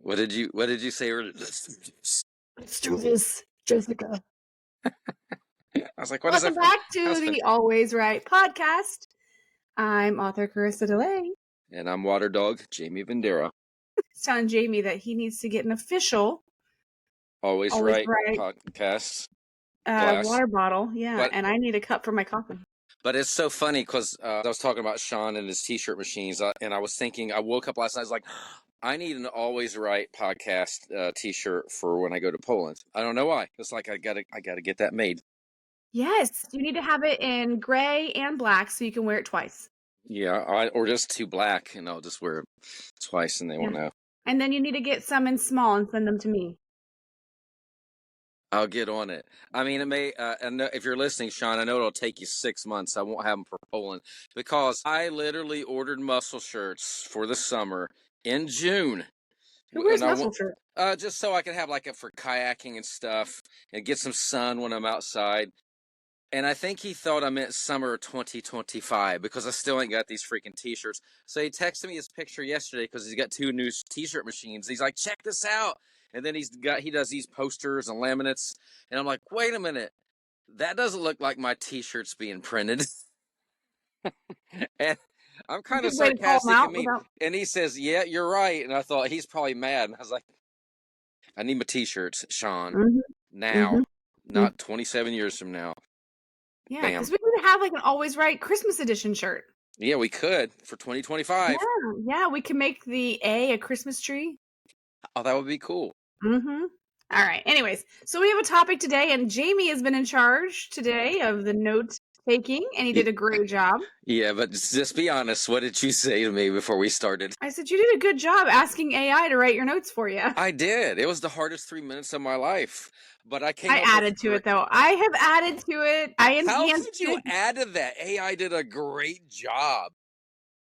What did you say? Let's do this, Jessica. I was like, what is Welcome that? back to the Always Right podcast. I'm author Karisa DeLay. And I'm water dog Jaime Vendera. Telling Jamie that he needs to get an official Always Right podcast. Water bottle. Yeah, and I need a cup for my coffee. But it's so funny because I was talking about Sean and his t-shirt machines, and I was thinking, I woke up last night, I was like, I need an Always Right podcast t-shirt for when I go to Poland. I don't know why. It's like I gotta get that made. Yes, you need to have it in gray and black so you can wear it twice. Yeah, or just two black, and I'll just wear it twice, and they won't know. And then you need to get some in small and send them to me. I'll get on it. I mean, it may, and if you're listening, Sean, I know it'll take you 6 months. I won't have them for Poland because I literally ordered muscle shirts for the summer in June. Who wears muscle shirts? Just so I can have for kayaking and stuff and get some sun when I'm outside. And I think he thought I meant summer 2025 because I still ain't got these freaking t-shirts. So he texted me his picture yesterday because he's got 2 new t-shirt machines. He's like, check this out. And then he does these posters and laminates. And I'm like, wait a minute. That doesn't look like my t-shirts being printed. And I'm kind of sarcastic. And he says, yeah, you're right. And I thought he's probably mad. And I was like, I need my t-shirts, Sean, now, not 27 years from now. Yeah, because we need to have an Always Right Christmas edition shirt. Yeah, we could for 2025. Yeah, we can make the a Christmas tree. Oh, that would be cool. All right. Anyways, so we have a topic today, and Jamie has been in charge today of the note taking, and he did a great job. Yeah, but just be honest. What did you say to me before we started? I said you did a good job asking AI to write your notes for you. I did. It was the hardest 3 minutes of my life. But I added to it, though. I have added to it. I enhanced How did you add to that? AI did a great job.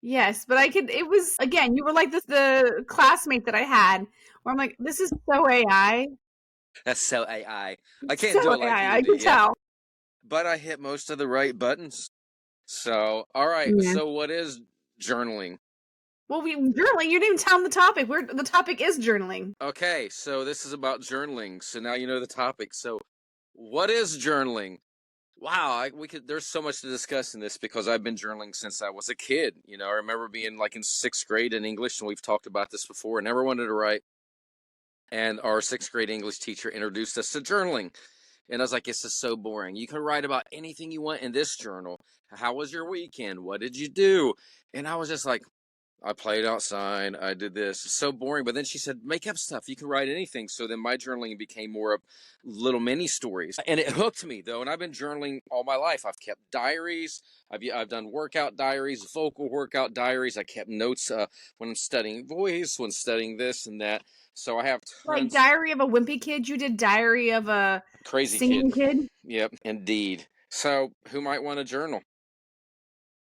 Yes, but it was, again, you were like the classmate that I had, where I'm like, this is so AI. That's so AI. I can't do it like AI, you do. I can tell. But I hit most of the right buttons. So, all right. Yeah. So what is journaling? Well, journaling, you didn't even tell them the topic. The topic is journaling. Okay, so this is about journaling. So now you know the topic. So what is journaling? Wow, there's so much to discuss in this because I've been journaling since I was a kid. I remember being in 6th grade in English, and we've talked about this before. I never wanted to write. And our 6th grade English teacher introduced us to journaling. And I was like, this is so boring. You can write about anything you want in this journal. How was your weekend? What did you do? And I was just like, I played outside. I did this. It's so boring. But then she said, make up stuff. You can write anything. So then my journaling became more of little mini stories. And it hooked me, though. And I've been journaling all my life. I've kept diaries. I've done workout diaries, vocal workout diaries. I kept notes when I'm studying voice, when studying this and that. So I have tons. Like Diary of a Wimpy Kid? You did Diary of a crazy singing kid? Yep, indeed. So who might want to journal?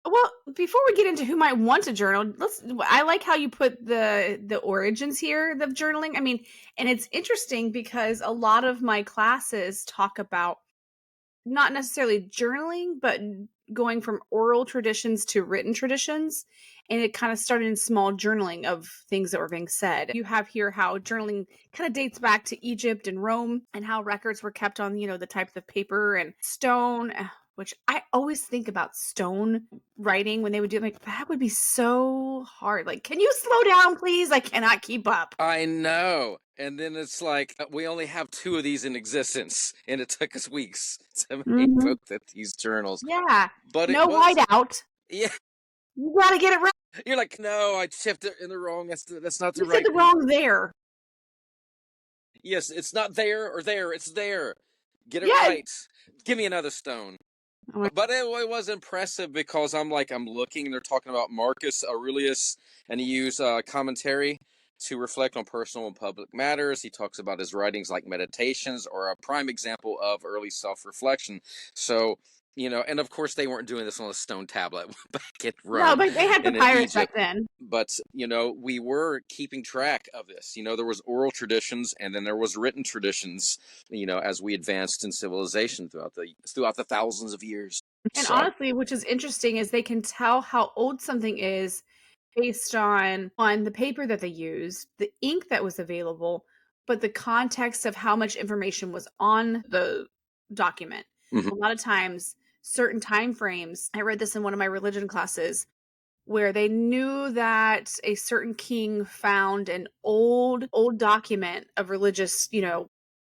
Well, before we get into who might want to journal, I like how you put the origins here of journaling. I mean, and it's interesting because a lot of my classes talk about not necessarily journaling, but going from oral traditions to written traditions. And it kind of started in small journaling of things that were being said. You have here how journaling kind of dates back to Egypt and Rome and how records were kept on, the types of paper and stone, which I always think about stone writing when they would do it. That would be so hard. Can you slow down, please? I cannot keep up. I know. And then it's like, we only have 2 of these in existence. And it took us weeks to make both of these journals. Yeah. But no whiteout. Yeah. You got to get it right. You're like, no, I tipped it in the wrong. That's not the right. You said the wrong there. Yes, it's not there or there. It's there. Get it right. Give me another stone. But it was impressive because I'm looking and they're talking about Marcus Aurelius, and he used commentary to reflect on personal and public matters. He talks about his writings like meditations or a prime example of early self-reflection. So, and of course they weren't doing this on a stone tablet back in Rome. No, but they had papyrus back then. But, we were keeping track of this. There was oral traditions and then there was written traditions, as we advanced in civilization throughout the thousands of years. And honestly, which is interesting, is they can tell how old something is based on the paper that they used, the ink that was available, but the context of how much information was on the document. Mhm. A lot of times, certain time frames, I read this in one of my religion classes, where they knew that a certain king found an old document of religious,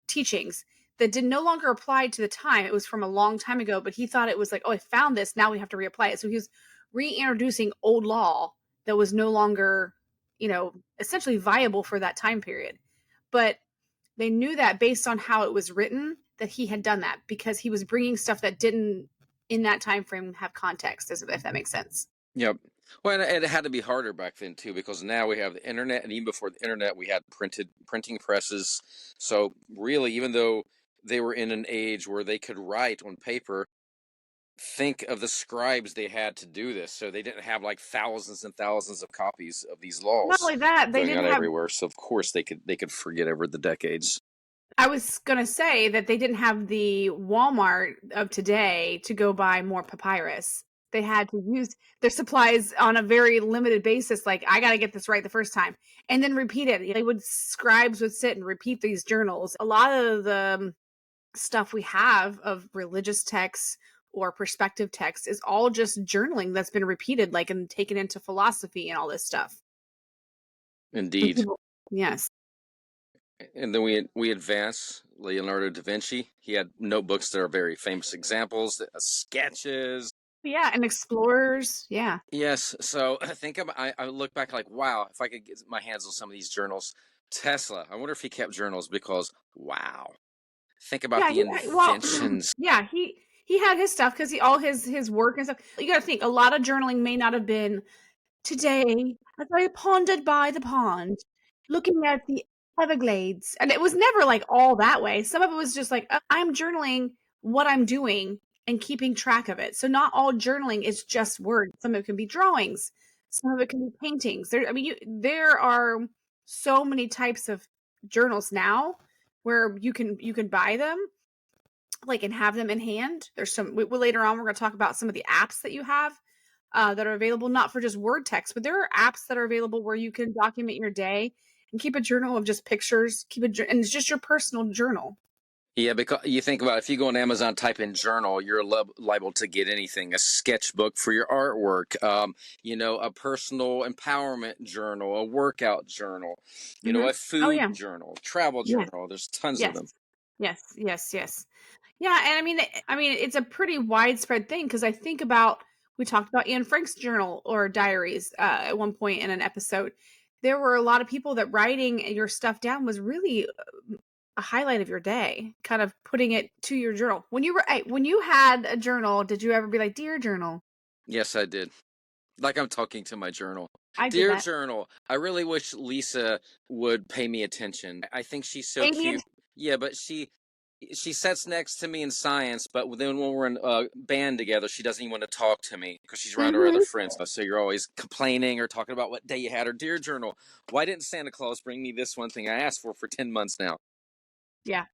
teachings that did no longer apply to the time. It was from a long time ago, but he thought it was like, oh, I found this. Now we have to reapply it. So he was reintroducing old law that was no longer, essentially viable for that time period. But they knew that based on how it was written that he had done that because he was bringing stuff that didn't in that time frame have context, if that makes sense. Yep. Well, and it had to be harder back then too, because now we have the internet, and even before the internet, we had printing presses. So really, even though they were in an age where they could write on paper, think of the scribes they had to do this. So they didn't have like thousands and thousands of copies of these Not laws only that, they going didn't out have. everywhere. So of course they could forget over the decades. I was gonna say that they didn't have the Walmart of today to go buy more papyrus. They had to use their supplies on a very limited basis. Like, I got to get this right the first time, and then repeat it. Scribes would sit and repeat these journals. A lot of the stuff we have of religious texts or perspective text is all just journaling that's been repeated, like, and taken into philosophy and all this stuff. And Indeed. people, yes. And then we advance. Leonardo da Vinci. He had notebooks that are very famous examples, sketches. Yeah, and explorers. Yeah. Yes. So I think I look back like, wow, if I could get my hands on some of these journals. Tesla. I wonder if he kept journals because, wow, think about Yeah, the well, inventions. yeah, he had his stuff because he all his work and stuff. You got to think a lot of journaling may not have been today as I pondered by the pond, looking at the Everglades, and it was never like all that way. Some of it was just like I'm journaling what I'm doing and keeping track of it. So not all journaling is just words. Some of it can be drawings. Some of it can be paintings. There are so many types of journals now where you can buy them like and have them in hand. There's some later on we're going to talk about some of the apps that you have that are available not for just word text, but there are apps that are available where you can document your day and keep a journal of just pictures. And it's just your personal journal. Yeah, because you think about it, if you go on Amazon, type in journal, you're liable to get anything: a sketchbook for your artwork, a personal empowerment journal, a workout journal, Mm-hmm. a Oh food yeah, journal, travel yes, journal. There's tons of yes, them. yes. Yeah, and I mean, it's a pretty widespread thing because I think about we talked about Anne Frank's journal or diaries at one point in an episode. There were a lot of people that writing your stuff down was really a highlight of your day, kind of putting it to your journal. When you had a journal, did you ever be like, "Dear journal"? Yes, I did. Like I'm talking to my journal. I did Dear that. journal, I really wish Lisa would pay me attention. I think she's so Amy, cute. Yeah, but she sits next to me in science, but then when we're in a band together, she doesn't even want to talk to me because she's around her other mhm. friends. So you're always complaining or talking about what day you had. Or dear journal, why didn't Santa Claus bring me this one thing I asked for 10 months now? Yeah,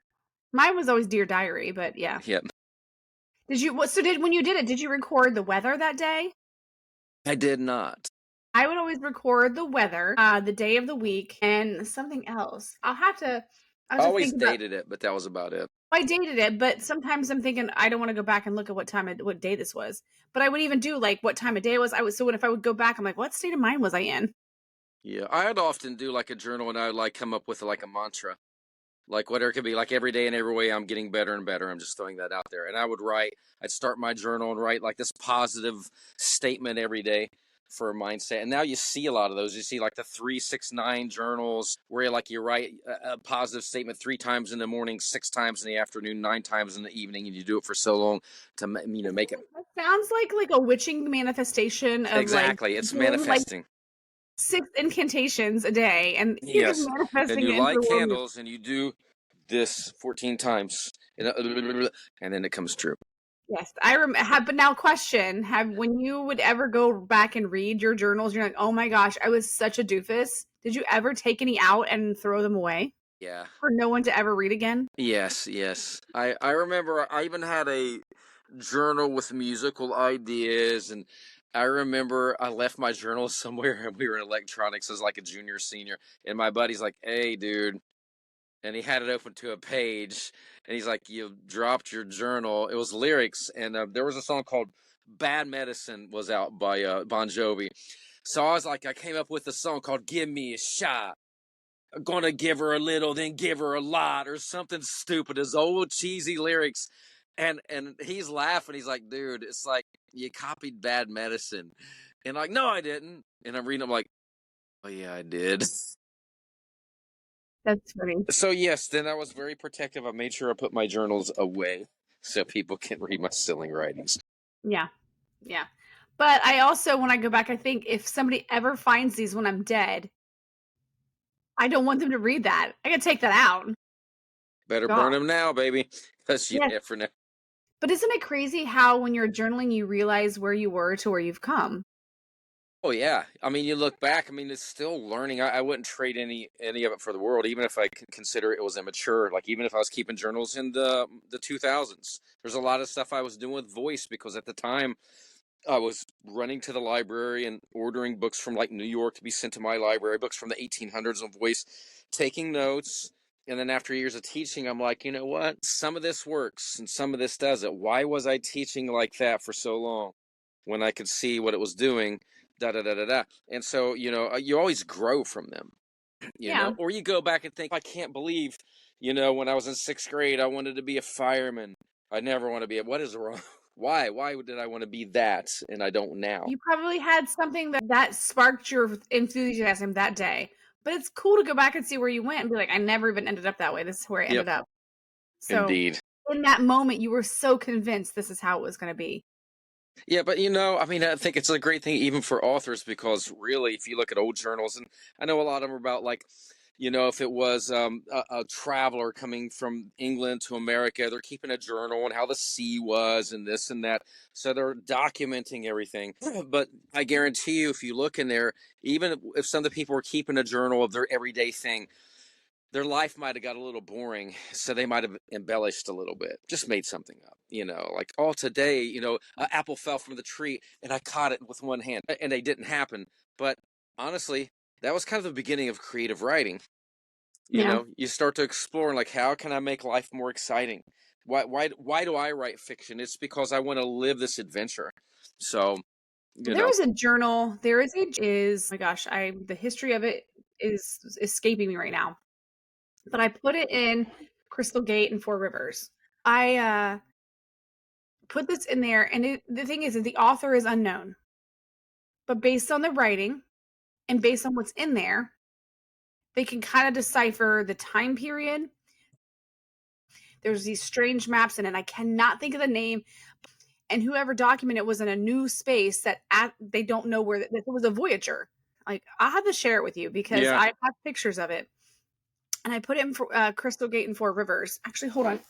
mine was always Dear Diary, but yeah. Yep, Did you? What? So did when you did it? Did you record the weather that day? I did not. I would always record the weather, the day of the week, and something else. I I was just always thinking about. dated it, but that was about it. I dated it, but sometimes I'm thinking I don't want to go back and look at what day this was. But I would even do like what time of day it was. If I would go back, I'm like, what state of mind was I in? Yeah, I'd often do like a journal, and I'd like come up with like a mantra. Like whatever it could be, like every day and every way I'm getting better and better. I'm just throwing that out there. And I'd start my journal and write like this positive statement every day for a mindset. And now you see a lot of those. You see like the 369 journals where you write a positive statement 3 times in the morning, 6 times in the afternoon, 9 times in the evening, and you do it for so long to make it. That sounds like a witching manifestation of like Exactly. It's doing like manifesting. 6 incantations a day, and you're just Yes. Then manifesting you it into light the world. candles and you do this 14 times and then it comes true. Yes, but now question: Have when you would ever go back and read your journals, you're like, oh my gosh, I was such a doofus. Did you ever take any out and throw them away Yeah. for no one to ever read again? Yes. I remember I even had a journal with musical ideas, and I remember I left my journal somewhere and we were in electronics as like a junior, senior. And my buddy's like, hey, dude. And he had it open to a page. And he's like, you dropped your journal. It was lyrics. And there was a song called Bad Medicine was out by Bon Jovi. So I was like, I came up with a song called Give Me a Shot. I'm gonna give her a little, then give her a lot, or something stupid. His old cheesy lyrics, and he's laughing. He's like, dude, it's like you copied Bad Medicine, and like, no, I didn't. And I'm reading. I'm like, oh yeah, I did. That's funny. So yes, then I was very protective. I made sure I put my journals away so people can read my silly writings. Yeah. Yeah. But I also, when I go back, I think if somebody ever finds these when I'm dead, I don't want them to read that. I gotta take that out. Better God. burn them now, baby, because you Yes. never know. But isn't it crazy how when you're journaling, you realize where you were to where you've come? Oh yeah, I mean, you look back. I mean, it's still learning. I wouldn't trade any of it for the world, even if I could consider it was immature. Like even if I was keeping journals in the 2000s, there's a lot of stuff I was doing with voice because at the time I was running to the library and ordering books from like New York to be sent to my library, books from the 1800s on voice, taking notes. And then after years of teaching, I'm like, you know what? Some of this works and some of this doesn't. Why was I teaching like that for so long when I could see what it was doing? Da da da da da. And so, you always grow from them, Yeah. or you go back and think, I can't believe, when I was in sixth grade, I wanted to be a fireman. I never want to be what is wrong? Why? Why did I want to be that? And I don't now. You probably had something that sparked your enthusiasm that day. But it's cool to go back and see where you went and be like, I never even ended up that way. This is where I Yep. ended up. So Indeed. in that moment, you were so convinced this is how it was going to be. Yeah, but I mean, I think it's a great thing even for authors because really, if you look at old journals, and I know a lot of them are about like, if it was a traveler coming from England to America, they're keeping a journal on how the sea was and this and that. So they're documenting everything. But I guarantee you, if you look in there, even if some of the people were keeping a journal of their everyday thing, their life might have got a little boring, so they might have embellished a little bit, just made something up, like, oh, today, an apple fell from the tree and I caught it with one hand, and they didn't happen. But honestly, that was kind of the beginning of creative writing. Yeah. You start to explore, like, how can I make life more exciting? Why do I write fiction? It's because I want to live this adventure. So, There is a journal. Oh my gosh, the history of it is escaping me right now. But I put it in Crystal Gate and Four Rivers. I put this in there, and the thing is that the author is unknown. But based on the writing and based on what's in there, they can kind of decipher the time period. There's these strange maps in it. I cannot think of the name. And whoever documented it was in a new space that they don't know where it was a Voyager. Like, I'll have to share it with you because yeah. I have pictures of it. And I put it in Crystal Gate and Four Rivers. Actually, hold on.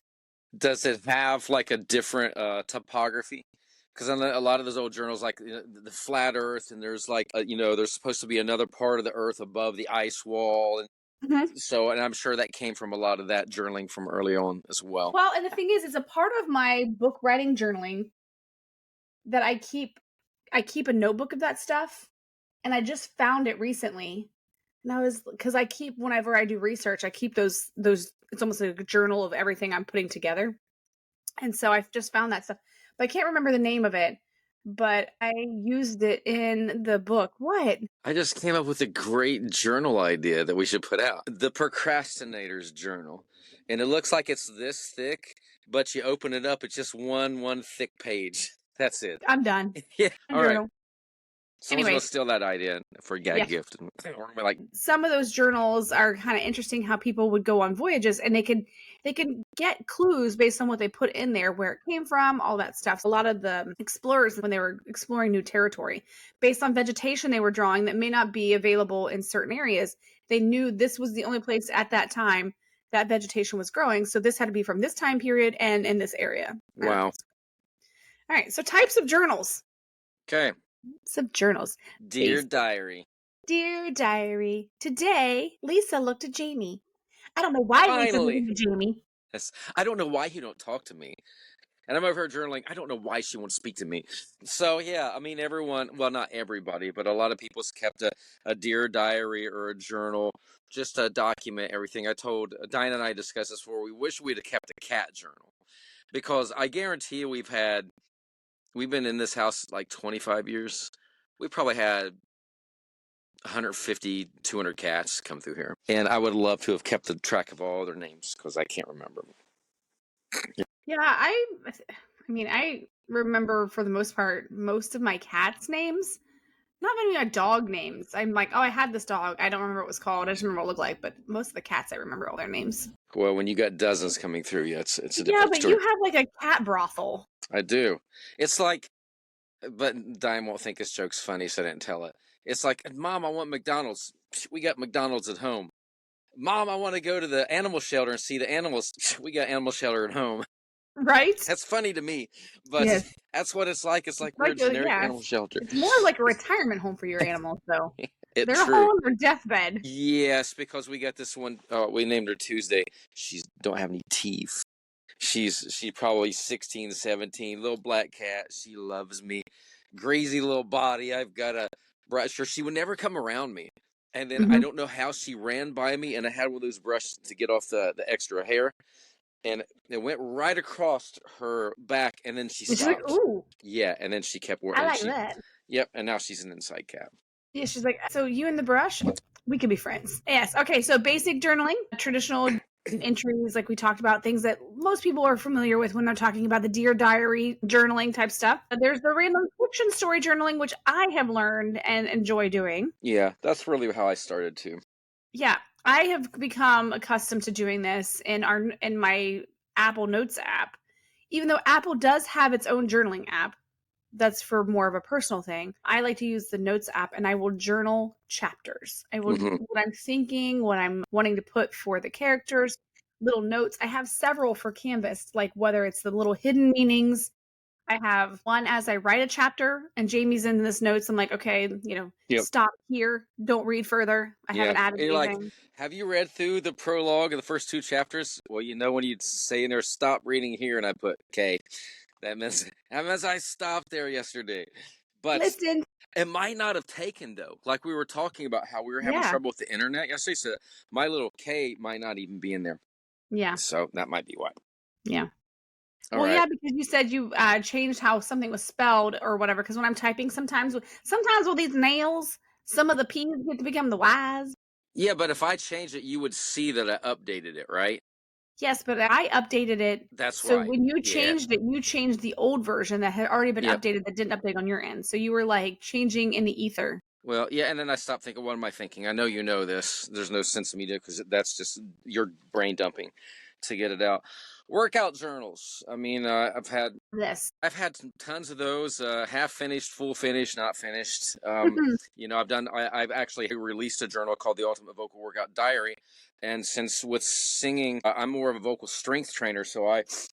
Does it have like a different topography? Because on a lot of those old journals, like the flat Earth, and there's like there's supposed to be another part of the Earth above the ice wall, and Mhm. so, and I'm sure that came from a lot of that journaling from early on as well. Well, and the thing is, it's a part of my book writing journaling that I keep a notebook of that stuff, and I just found it recently. And I was because I keep whenever I do research, I keep those it's almost like a journal of everything I'm putting together. And so I just found that stuff. But I can't remember the name of it, but I used it in the book. What? I just came up with a great journal idea that we should put out. The Procrastinator's Journal. And it looks like it's this thick, but you open it up, it's just one thick page. That's it. I'm done. Yeah. All right. Journal. Someone's going Anyways, to steal that idea for a gag yeah. gift. Or like, Some of those journals are kind of interesting how people would go on voyages and they can get clues based on what they put in there, where it came from, all that stuff. So a lot of the explorers, when they were exploring new territory, based on vegetation they were drawing that may not be available in certain areas, they knew this was the only place at that time that vegetation was growing. So this had to be from this time period and in this area. wow. All right. So types of journals. Okay. Some journals. Dear Diary. Dear Diary, today Lisa looked at Jamie. I don't know why Lisa Finally. looked at Jamie. Yes. I don't know why you don't talk to me. And I'm over here journaling. I don't know why she won't speak to me. So yeah, I mean, everyone, well, not everybody, but a lot of people's kept a dear diary or a journal just to document everything. I told Diane and I discussed this before. We wish we'd have kept a cat journal because I guarantee you we've been in this house like 25 years. We probably had 150, 200 cats come through here. And I would love to have kept the track of all their names because I can't remember them. Yeah, I mean, I remember for the most part most of my cats' names. Not many of my dog names. I'm like, oh, I had this dog. I don't remember what it was called. I just remember what it looked like. But most of the cats, I remember all their names. Well, when you got dozens coming through, yeah, it's a Yeah, different but story. you have like a cat brothel. I do. It's like, but Diane won't think this joke's funny, so I didn't tell it. It's like, Mom, I want McDonald's. We got McDonald's at home. Mom, I want to go to the animal shelter and see the animals. We got animal shelter at home. Right? That's funny to me, but Yes. that's what it's like. It's like we're a generic animal shelter. It's more like a retirement home for your animals, though. They're true. on their deathbed. Yes, because we got this one. We named her Tuesday. She don't have any teeth. She's probably 16, 17, little black cat. She loves me. Greasy little body. I've got a brush her. She would never come around me. And then I don't know how she ran by me, and I had one of those brushes to get off the extra hair. And it went right across her back, and then she stopped. She's like, ooh. Yeah, and then she kept working. I like that. Yep, and now she's an inside cat. Yeah, she's like, so you and the brush, we could be friends. Yes. Okay, so basic journaling, traditional entries, like we talked about, things that most people are familiar with when they're talking about the Dear Diary journaling type stuff. There's the random fiction story journaling, which I have learned and enjoy doing. Yeah, that's really how I started too. Yeah, I have become accustomed to doing this in my Apple Notes app. Even though Apple does have its own journaling app, that's for more of a personal thing. I like to use the Notes app, and I will journal chapters. I will what I'm thinking, what I'm wanting to put for the characters, little notes. I have several for Canvas, like whether it's the little hidden meanings. I have one as I write a chapter, and Jamie's in this notes. I'm like, okay, stop here. Don't read further. I haven't added anything. Like, have you read through the prologue of the first 2 chapters? Well, when you say in there, stop reading here, and I put, okay. That means I stopped there yesterday. But listen, it might not have taken, though. Like we were talking about how we were having trouble with the internet yesterday. So my little K might not even be in there. Yeah. So that might be why. Yeah. Yeah, because you said you changed how something was spelled or whatever. Because when I'm typing, sometimes with these nails, some of the P's get to become the Y's. Yeah, but if I changed it, you would see that I updated it, right? Yes, but I updated it. That's so when you changed it, you changed the old version that had already been updated that didn't update on your end. So you were like changing in the ether. Well, yeah, and then I stopped thinking, what am I thinking? I know you know this. There's no sense of me doing it because that's just your brain dumping to get it out. Workout journals. I mean, I've had tons of those. Half finished, full finished, not finished. I've actually released a journal called the Ultimate Vocal Workout Diary. And since with singing, I'm more of a vocal strength trainer, so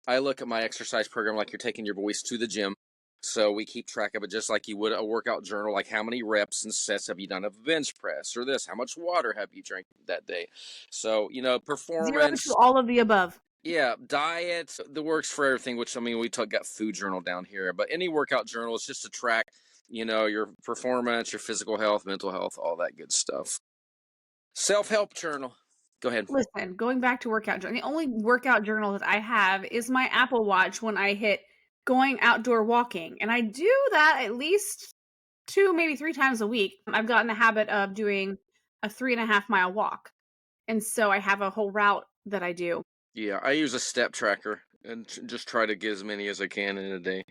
I look at my exercise program like you're taking your voice to the gym. So we keep track of it just like you would a workout journal, like how many reps and sets have you done of a bench press or this, how much water have you drank that day. So, performance. 0 to all of the above. Yeah, diet, the works for everything, which, we got food journal down here. But any workout journal is just to track, your performance, your physical health, mental health, all that good stuff. Self-help journal. Go ahead. Listen, going back to workout journal, the only workout journal that I have is my Apple Watch when I hit going outdoor walking. And I do that at least 2, maybe 3 times a week. I've gotten the habit of doing a 3.5 mile walk. And so I have a whole route that I do. Yeah, I use a step tracker and just try to get as many as I can in a day.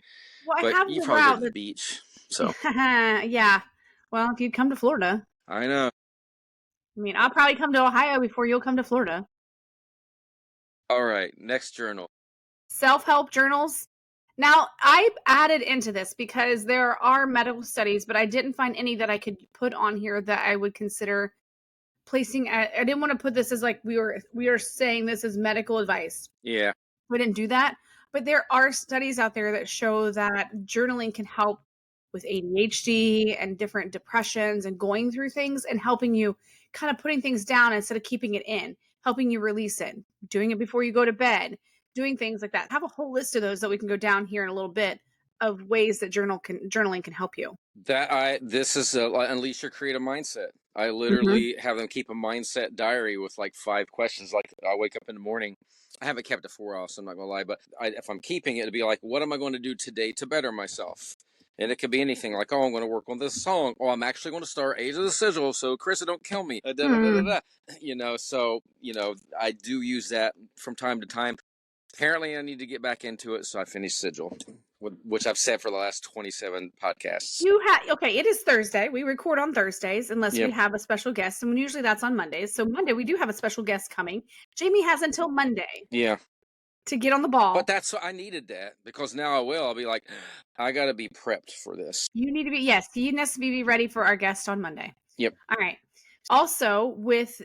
Well, but I have you probably go to the beach, so. Yeah. Well, if you'd come to Florida. I know. I mean, I'll probably come to Ohio before you'll come to Florida. All right, next journal. Self-help journals. Now, I added into this because there are medical studies, but I didn't find any that I could put on here that I would consider placing I didn't want to put this as like we are saying this is medical advice. Yeah. We didn't do that. But there are studies out there that show that journaling can help with ADHD and different depressions and going through things and helping you kind of putting things down instead of keeping it in, helping you release it, doing it before you go to bed, doing things like that. Have a whole list of those that we can go down here in a little bit of ways that journaling can help you. This is unleash your creative mindset. I Mm-hmm. literally have them keep a mindset diary with like 5 questions. Like I wake up in the morning. I haven't kept it for a while, so I'm not gonna lie. But if I'm keeping it, it'd be like, what am I going to do today to better myself? And it could be anything like, oh, I'm going to work on this song. Oh, I'm actually going to start Age of the Sigil, so Carissa don't kill me. Da, da, da, da, da. So I do use that from time to time. Apparently, I need to get back into it, so I finished Sigil, which I've said for the last 27 podcasts. Okay, it is Thursday. We record on Thursdays unless we Yep. have a special guest, and usually that's on Mondays. So Monday we do have a special guest coming. Jamie has until Monday Yeah. to get on the ball. But I needed that because now I'll be like, I got to be prepped for this. You need to be ready for our guest on Monday. Yep. All right. Also,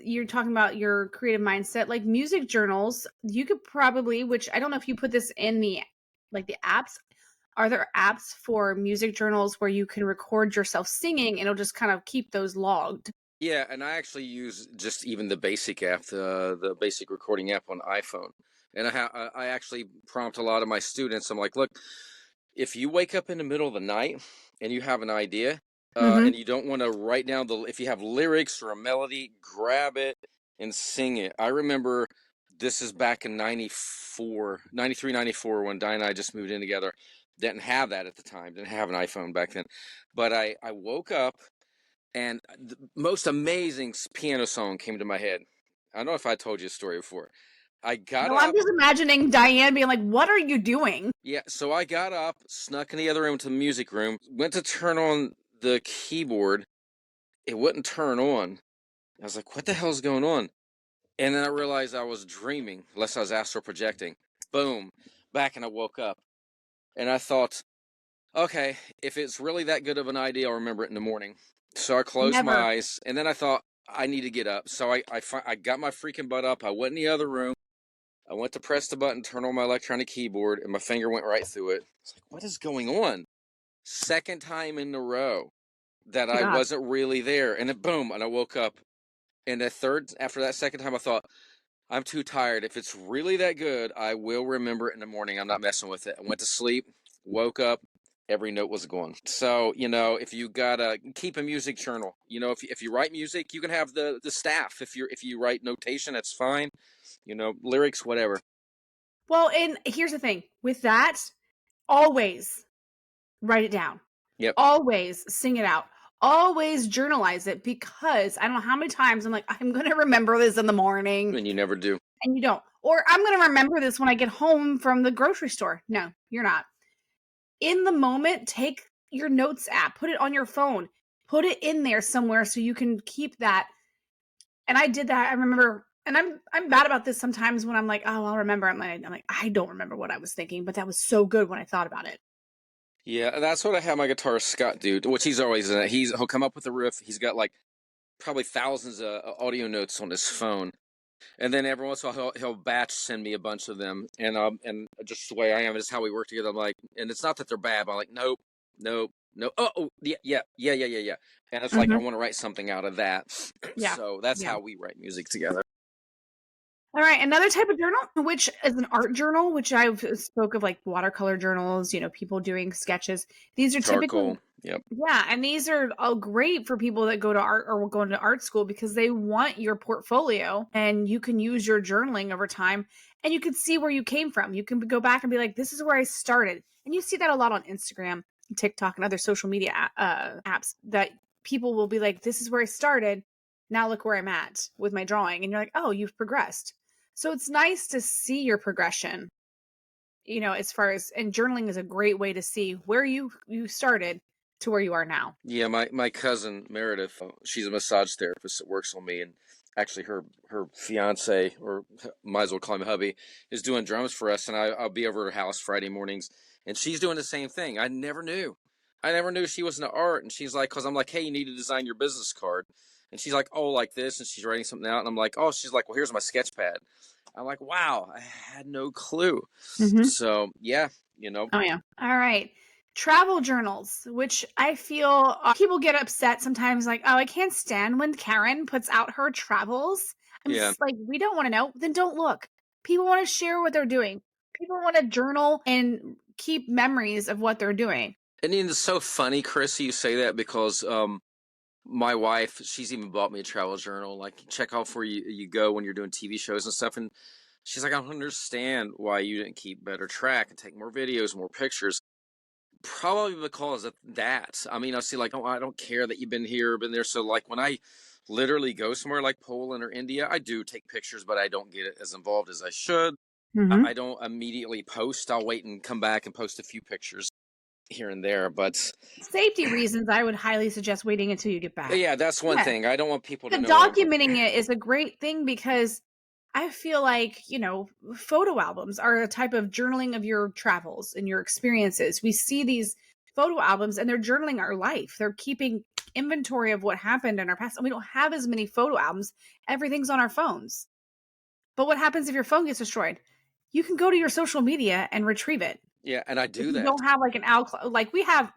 you're talking about your creative mindset, like music journals, you could probably, which I don't know if you put this in the apps. Are there apps for music journals where you can record yourself singing and it'll just kind of keep those logged? Yeah, and I actually use just even the basic app, the basic recording app on iPhone. And I actually prompt a lot of my students. I'm like, look, if you wake up in the middle of the night and you have an idea, and you don't want to write down if you have lyrics or a melody, grab it and sing it. I remember this is back in 94, 93, 94 when Diane and I just moved in together. Didn't have that at the time. Didn't have an iPhone back then. But I woke up and the most amazing piano song came to my head. I don't know if I told you a story before. I got up. I'm just imagining Diane being like, what are you doing? Yeah, so I got up, snuck in the other room to the music room, went to turn on the keyboard. It wouldn't turn on. I was like, what the hell's going on? And then I realized I was dreaming, unless I was astral projecting. Boom, back, and I woke up. And I thought, okay, if it's really that good of an idea, I'll remember it in the morning. So I closed my eyes, and then I thought, I need to get up. So I got my freaking butt up. I went in the other room. I went to press the button, turn on my electronic keyboard, and my finger went right through it. It's like, what is going on? Second time in a row that I wasn't really there. And then boom, and I woke up. And after that second time, I thought, I'm too tired. If it's really that good, I will remember it in the morning. I'm not messing with it. I went to sleep, woke up, every note was gone. So, if you gotta keep a music journal, if you write music, you can have the staff. If you write notation, that's fine. Lyrics, whatever. Well, and here's the thing with that, always write it down. Yep. Always sing it out. Always journalize it, because I don't know how many times I'm like, I'm going to remember this in the morning. And you never do. And you don't. Or I'm going to remember this when I get home from the grocery store. No, you're not. In the moment, take your notes app, put it on your phone, put it in there somewhere so you can keep that. And I did that. I remember, and I'm bad about this sometimes when I'm like, oh, I'll remember. I'm like, I don't remember what I was thinking, but that was so good when I thought about it. Yeah, that's what I have my guitarist Scott do, which he's always in it. He'll come up with a riff. He's got like probably thousands of audio notes on his phone. And then every once in a while he'll batch send me a bunch of them. And just the way I am is how we work together. I'm like, and it's not that they're bad, but I'm like, nope. Oh, yeah. And it's like, I want to write something out of that. Yeah. So that's how we write music together. All right, another type of journal, which is an art journal, which I've spoke of, like watercolor journals, people doing sketches. These are typically, yep. Yeah, and these are all great for people that go to art or will go into art school, because they want your portfolio, and you can use your journaling over time, and you can see where you came from. You can go back and be like, this is where I started. And you see that a lot on Instagram, TikTok, and other social media apps, that people will be like, this is where I started. Now look where I'm at with my drawing. And you're like, oh, you've progressed. So it's nice to see your progression, as far as, and journaling is a great way to see where you started to where you are now. Yeah, my cousin Meredith, she's a massage therapist that works on me, and actually her fiance, or might as well call him hubby, is doing drums for us, and I'll be over at her house Friday mornings, and she's doing the same thing. I never knew she was into art, and she's like, because I'm like, hey, you need to design your business card. And she's like, oh, like this, and she's writing something out, and I'm like, oh, she's like, well, here's my sketch pad. I'm like, wow, I had no clue. So, yeah, Oh, yeah. All right. Travel journals, which I feel people get upset sometimes, like, oh, I can't stand when Karen puts out her travels. I'm just like, we don't want to know. Then don't look. People want to share what they're doing. People want to journal and keep memories of what they're doing. And it's so funny, Chris, you say that because my wife, she's even bought me a travel journal. Like, check off where you go when you're doing TV shows and stuff. And she's like, I don't understand why you didn't keep better track and take more videos, more pictures. Probably because of that. I mean, I see like, oh, I don't care that you've been here, been there. So like when I literally go somewhere like Poland or India, I do take pictures, but I don't get as involved as I should. I don't immediately post. I'll wait and come back and post a few pictures here and there. But Safety reasons, I would highly suggest waiting until you get back. yeah, that's one thing. I don't want people to know. Documenting it is a great thing because I feel like, photo albums are a type of journaling of your travels and your experiences. We see these photo albums and they're journaling our life. They're keeping inventory of what happened in our past. And we don't have as many photo albums. Everything's on our phones. But what happens if your phone gets destroyed? You can go to your social media and retrieve it. Yeah, and I do that. You don't have like an iCloud. Like we have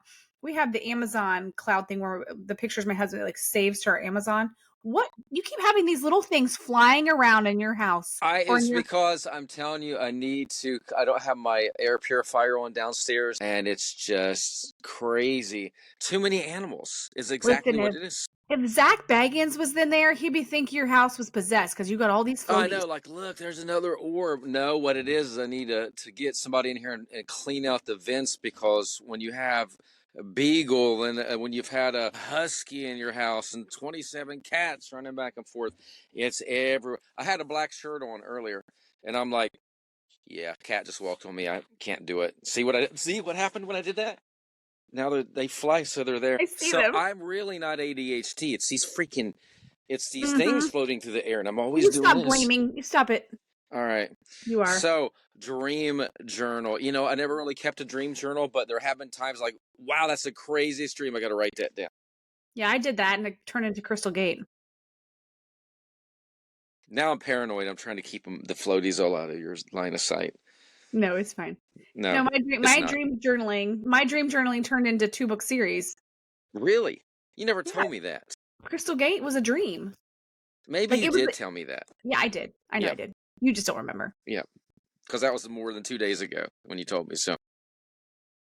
the Amazon cloud thing where the pictures my husband like saves to our Amazon. What, you keep having these little things flying around in your house? Because I'm telling you, I don't have my air purifier on downstairs, and it's just crazy. Too many animals is exactly what it is. If Zach Baggins was in there, he'd be thinking your house was possessed because you got all these floaties. I know, like, look, there's another orb. No, what it is I need to get somebody in here and clean out the vents, because when you have a beagle and when you've had a husky in your house and 27 cats running back and forth, it's everywhere. I had a black shirt on earlier, and I'm like, yeah, cat just walked on me. I can't do it. See what happened when I did that? Now they fly, so they're there. I see them. I'm really not ADHD. It's these things floating through the air, and I'm always doing this. Stop blaming. You stop it. All right. You are. So, dream journal. I never really kept a dream journal, but there have been times like, wow, that's the craziest dream. I got to write that down. Yeah, I did that, and it turned into Crystal Gate. Now I'm paranoid. I'm trying to keep the floaties all out of your line of sight. No, it's fine. No, my dream journaling turned into 2-book series. Really? You never told me that. Crystal Gate was a dream. Maybe you did tell me that. Yeah, I did. I know I did. You just don't remember. Yeah, because that was more than 2 days ago when you told me. So.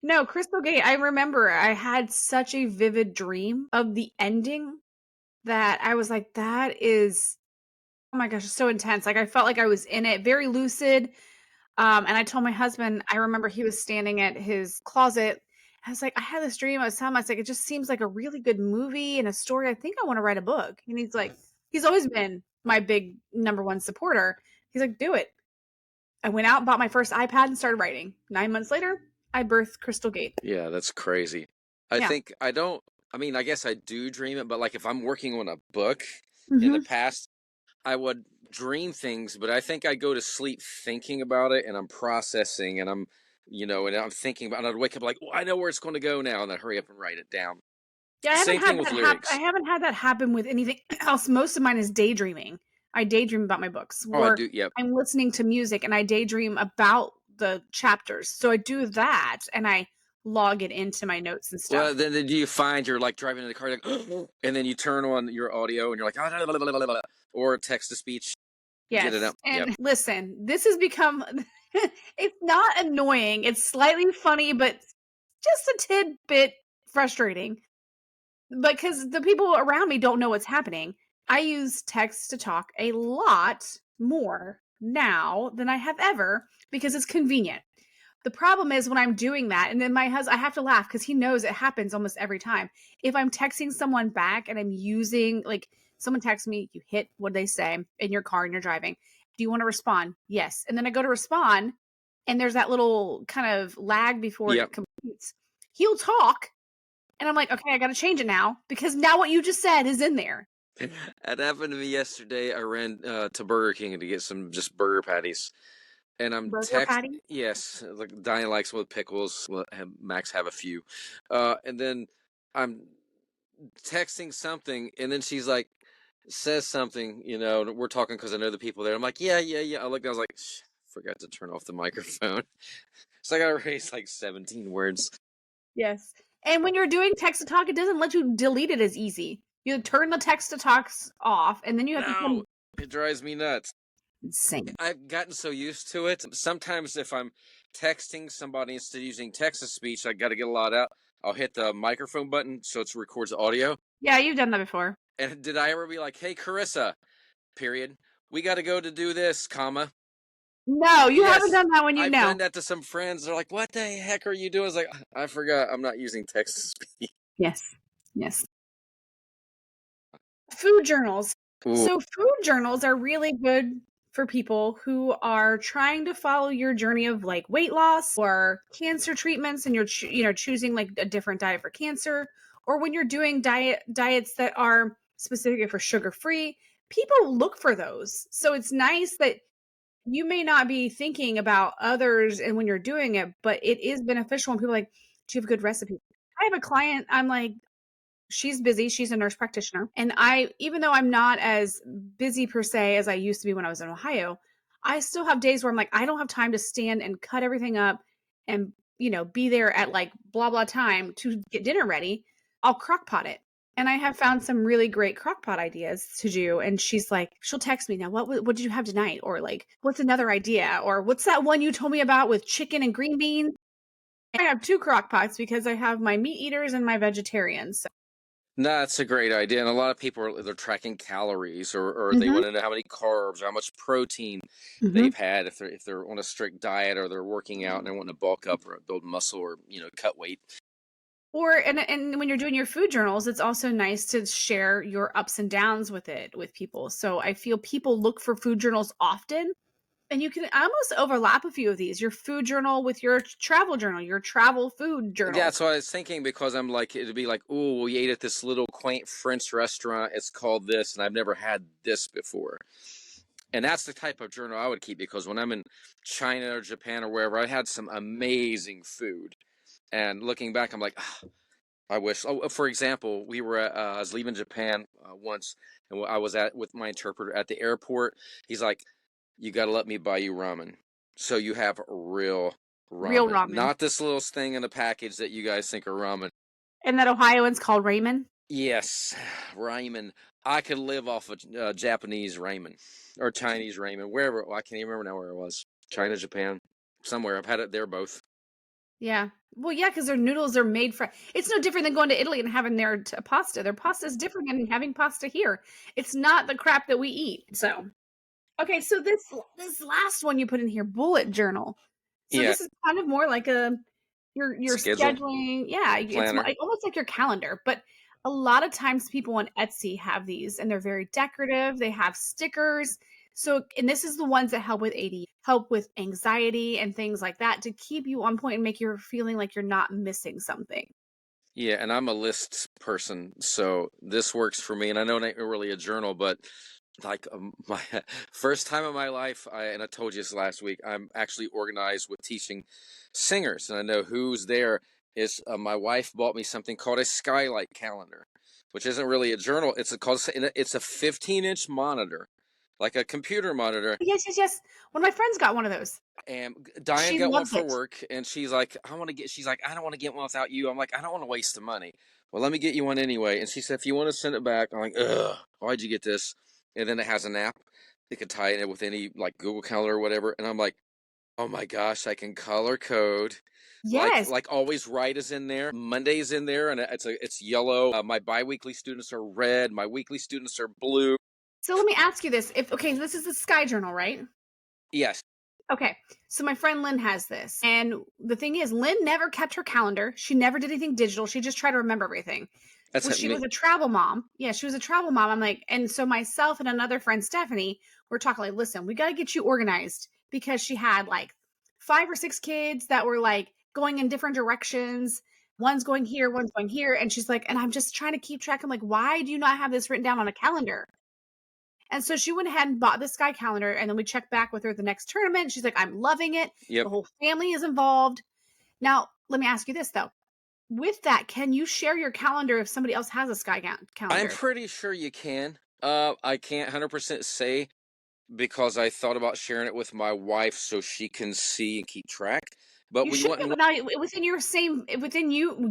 No, Crystal Gate, I remember I had such a vivid dream of the ending that I was like, that is, oh my gosh, it's so intense. Like I felt like I was in it, very lucid. And I told my husband, I remember he was standing at his closet. I was like, I had this dream. I was like, it just seems like a really good movie and a story. I think I want to write a book. And he's like, he's always been my big number 1 supporter. He's like, do it. I went out and bought my first iPad and started writing. 9 months later, I birthed Crystal Gate. Yeah, that's crazy. I guess I do dream it, but like if I'm working on a book in the past, I would dream things, but I think I go to sleep thinking about it, and I'm processing, and I'm thinking about it. I'd wake up like, well, I know where it's going to go now, and I hurry up and write it down. Yeah, Same thing with lyrics. I haven't had that happen with anything else. Most of mine is daydreaming. I daydream about my books. I do. Yep. I'm listening to music and I daydream about the chapters. So I do that and I log it into my notes and stuff. Well, then do you find you're like driving in the car, like, and then you turn on your audio and you're like, or text to speech. Yes. Get it out. And listen, this has become, it's not annoying. It's slightly funny, but just a tidbit frustrating because the people around me don't know what's happening. I use text to talk a lot more now than I have ever because it's convenient. The problem is when I'm doing that, and then my husband, I have to laugh because he knows it happens almost every time. If I'm texting someone back and I'm using, like, someone texts me, you hit what they say in your car and you're driving. Do you want to respond? Yes. And then I go to respond, and there's that little kind of lag before it completes. He'll talk, and I'm like, okay, I got to change it now because now what you just said is in there. It happened to me yesterday. I ran to Burger King to get some just burger patties. And I'm texting. Yes, like Diane likes with pickles. Max have a few. And then I'm texting something, and then she's like, says something, we're talking because I know the people there. I'm like, yeah. I looked, I was like, forgot to turn off the microphone. So I got to erase like 17 words. Yes. And when you're doing text to talk, it doesn't let you delete it as easy. You turn the text to talks off, and then you have to. It drives me nuts. insane. I've gotten so used to it. Sometimes if I'm texting somebody instead of using text to speech, I got to get a lot out. I'll hit the microphone button so it records audio. Yeah, you've done that before. And did I ever be like, "Hey, Karisa, period, we got to go to do this, comma"? No, you haven't Yes, done that when you I've know. done that to some friends. They're like, "What the heck are you doing?" I was like, "I forgot. I'm not using text to speech." Yes. Yes. Food journals. Ooh. So food journals are really good for people who are trying to follow your journey of like weight loss or cancer treatments, and you're choosing like a different diet for cancer, or when you're doing diets that are specific for sugar free. People look for those. So it's nice that you may not be thinking about others and when you're doing it, but it is beneficial when people are like, do you have a good recipe? I have a client, I'm like, she's busy. She's a nurse practitioner. And even though I'm not as busy per se as I used to be when I was in Ohio, I still have days where I'm like, I don't have time to stand and cut everything up and, be there at like blah, blah time to get dinner ready. I'll crock pot it. And I have found some really great crock pot ideas to do. And she's like, she'll text me now, what did you have tonight? Or like, what's another idea? Or what's that one you told me about with chicken and green beans? I have two crock pots because I have my meat eaters and my vegetarians. No, that's a great idea. And a lot of people they're tracking calories or they Mhm, want to know how many carbs, how much protein mhm. they've had if they're on a strict diet or they're working out and they want to bulk up or build muscle or cut weight. Or and when you're doing your food journals, it's also nice to share your ups and downs with it with people. So I feel people look for food journals often, and you can almost overlap a few of these. Your food journal with your travel journal, your travel food Yeah, journal. that's what I was thinking because I'm like it'd be like, oh, we ate at this little quaint French restaurant. It's called this, and I've never had this before. And that's the type of journal I would keep because when I'm in China or Japan or wherever, I had some amazing food. And looking back, I'm like, ah, I wish. Oh, for example, we were I was leaving Japan once, and I was at with my interpreter at the airport. He's like, "You got to let me buy you ramen, so you have real Real ramen, ramen. not this little thing in a package that you guys think are ramen." And that Ohioans called ramen. Yes, ramen. I could live off of Japanese ramen or Chinese ramen, wherever. Well, I can't even remember now where it was. China, Japan, somewhere. I've had it there both. Yeah. Well, yeah, because their noodles are made from. It's no different than going to Italy and having their pasta. Their pasta is different than having pasta here. It's not the crap that we eat. So okay, so this last one you put in here, bullet journal. So Yeah, this is kind of more like a you're schedule scheduling. Yeah, it's planner. almost like your calendar. But a lot of times people on Etsy have these, and they're very decorative. They have stickers. So, and this is the ones that help with ADD, help with anxiety and things like that to keep you on point and make you feeling like you're not missing something. Yeah, and I'm a lists person, so this works for me. And I know it ain't really a journal, but like my first time in my life, and I told you this last week, I'm actually organized with teaching singers, and I know who's there. Is my wife bought me something called a skylight calendar, which isn't really a journal. It's a 15-inch monitor, like a computer monitor. Yes, yes, yes. One of my friends got one of those. And Diane She got one loved for it. work, and she's like, I don't want to get one without you. I'm like, I don't want to waste the money. Well, let me get you one anyway. And she said, if you want to send it back, I'm like, ugh, why'd you get this? And then it has an app that could tie it with any like Google Calendar or whatever. And I'm like, oh my gosh, I can color code. Yes. Like always, right is in there. Monday's in there, and it's yellow. My biweekly students are red. My weekly students are blue. So let me ask you this. If okay, this is the Sky Journal, right? Yes, Okay. So my friend Lynn has this. And the thing is, Lynn never kept her calendar. She never did anything digital. She just tried to remember everything. that's Well, she me. was a travel mom. Yeah, she was a travel mom. I'm like, and so myself and another friend, Stephanie, we're talking like, listen, we got to get you organized because she had like 5 or 6 kids that were like going in different directions. One's going here, one's going here. And she's like, and I'm just trying to keep track. I'm like, why do you not have this written down on a calendar? And so she went ahead and bought the Sky Calendar, and then we checked back with her at the next tournament. She's like, I'm loving it. The Yep. whole family is involved. Now, let me ask you this though. With that, can you share your calendar if somebody else has a Sky I'm calendar? pretty sure you can. I can't 100% say because I thought about sharing it with my wife so she can see and keep track. But You we should be wouldn't. able now within your same within you.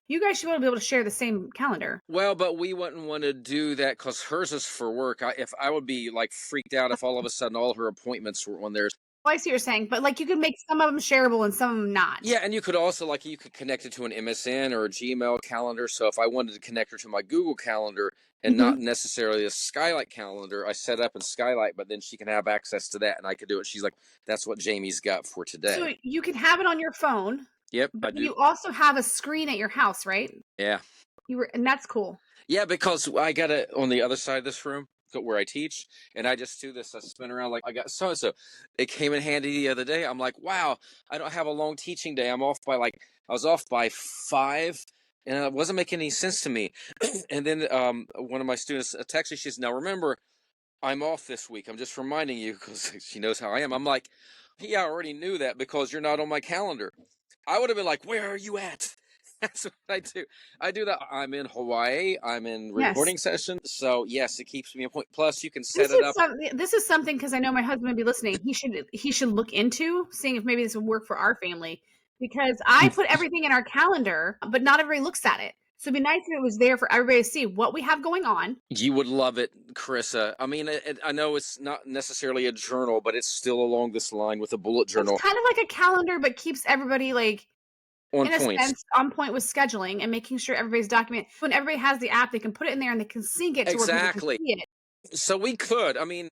You guys should be able to share the same calendar. Well, but we wouldn't want to do that because hers is for work. If I would be like freaked out if all of a sudden all her appointments were on there. Oh, I see what you're saying, but like you could make some of them shareable and some of them not. Yeah, and you could also you could connect it to an MSN or a Gmail calendar. So if I wanted to connect her to my Google Calendar and not necessarily a Skylight calendar, I set up in Skylight, but then she can have access to that and I could do it. She's like, that's what Jamie's got for today. So you can have it on your phone. Yep, I but do. you also have a screen at your house, right? Yeah. And that's cool. Yeah, because I got it on the other side of this room where I teach, and I just do this. I spin around like I got so and so. It came in handy the other day. I'm like, wow, I don't have a long teaching day. I was off by 5, and it wasn't making any sense to me. And then one of my students texted me. She says, "Now remember, I'm off this week. I'm just reminding you," because she knows how I am. I'm like, yeah, I already knew that because you're not on my calendar. I would have been like, where are you at? That's what I do. I do that. I'm in Hawaii. I'm in recording session. So yes, it keeps me a point. Plus, you can set it up. This is something because I know my husband would be listening. He should look into seeing if maybe this would work for our family, because I put everything in our calendar, but not everybody looks at it. So it'd be nice if it was there for everybody to see what we have going on. You would love it, Karisa. I mean, I know it's not necessarily a journal, but it's still along this line with a bullet journal. It's kind of like a calendar, but keeps everybody like on in point. A sense, on point with scheduling and making sure everybody's documented. When everybody has the app, they can put it in there and they can sync it to where people can see it. So we could. I mean,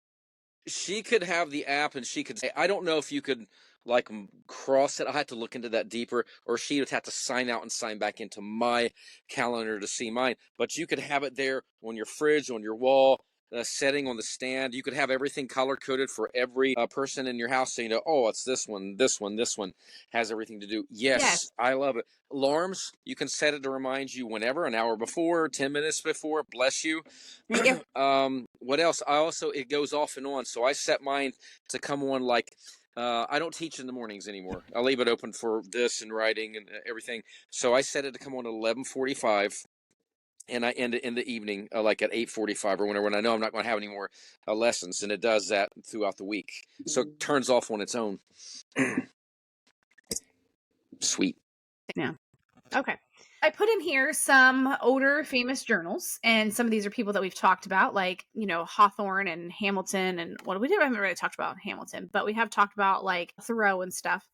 she could have the app and she could say, I don't know if you could like cross it. I had to look into that deeper, or she would have to sign out and sign back into my calendar to see mine. But you could have it there on your fridge, on your wall, setting on the stand. You could have everything color coded for every person in your house, so you know, oh, it's this one, this one, this one has everything to do. Yes, I love it. Alarms, you can set it to remind you whenever, an hour before, 10 minutes before. Bless you. What else? It goes off and on, so I set mine to come on like I don't teach in the mornings anymore. I leave it open for this and writing and everything. So I set it to come on at 11:45, and I end it in the evening, like at 8:45 or whenever, when I know I'm not going to have any more lessons. And it does that throughout the week. So it turns off on its own. Sweet. Yeah. Okay. I put in here some older famous journals, and some of these are people that we've talked about, like, Hawthorne and Hamilton, and haven't really talked about Hamilton, but we have talked about like Thoreau and stuff.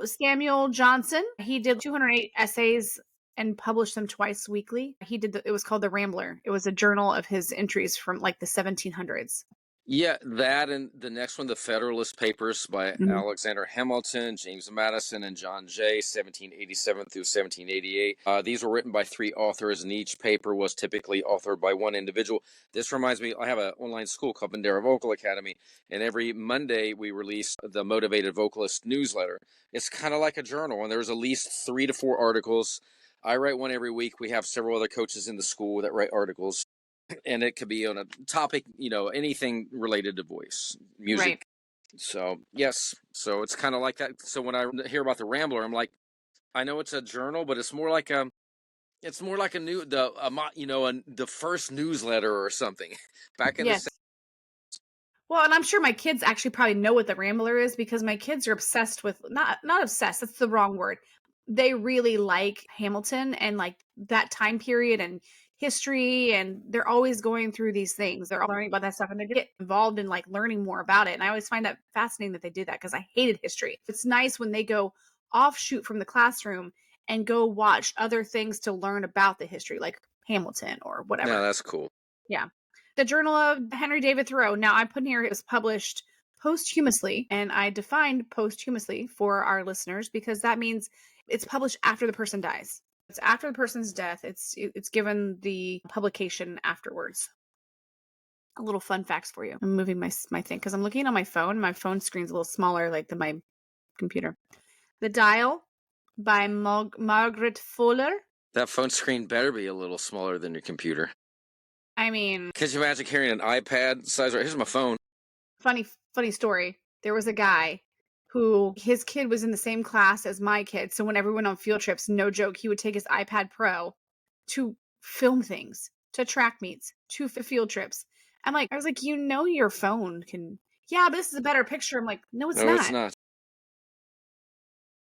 Samuel Johnson, he did 208 essays and published them twice weekly. It was called The Rambler. It was a journal of his entries from like the 1700s. Yeah, that and the next one, the Federalist Papers by Alexander Hamilton, James Madison, and John Jay, 1787 through 1788. These were written by 3 authors, and each paper was typically authored by one individual. This reminds me, I have an online school called Vendera Vocal Academy, and every Monday we release the Motivated Vocalist newsletter. It's kind of like a journal, and there's at least 3 to 4 articles. I write one every week. We have several other coaches in the school that write articles. And it could be on a topic, anything related to voice, music. Right. So, yes. So it's kind of like that. So when I hear about the Rambler, I'm like, I know it's a journal, but it's more like the first newsletter or something back in the. Well, and I'm sure my kids actually probably know what the Rambler is, because my kids are obsessed with, not obsessed, that's the wrong word. They really like Hamilton and like that time period and history, and they're always going through these things. They're all learning about that stuff, and they get involved in like learning more about it. And I always find that fascinating that they do that, because I hated history. It's nice when they go offshoot from the classroom and go watch other things to learn about the history, like Hamilton or whatever. Yeah, that's cool. Yeah. The Journal of Henry David Thoreau. Now I put in here, it was published posthumously, and I defined posthumously for our listeners because that means it's published after the person dies. It's after the person's death. It's given the publication afterwards. A little fun facts for you. I'm moving my thing because I'm looking on my phone. My phone screen's a little smaller like than my computer. The Dial by Margaret Fuller. That phone screen better be a little smaller than your computer. I mean, could you imagine carrying an iPad size? Here's my phone. Funny story. There was a guy who his kid was in the same class as my kid. So whenever we went on field trips, no joke, he would take his iPad Pro to film things, to track meets, to field trips. I was like, your phone can, but this is a better picture. I'm like, no, it's not. It's not.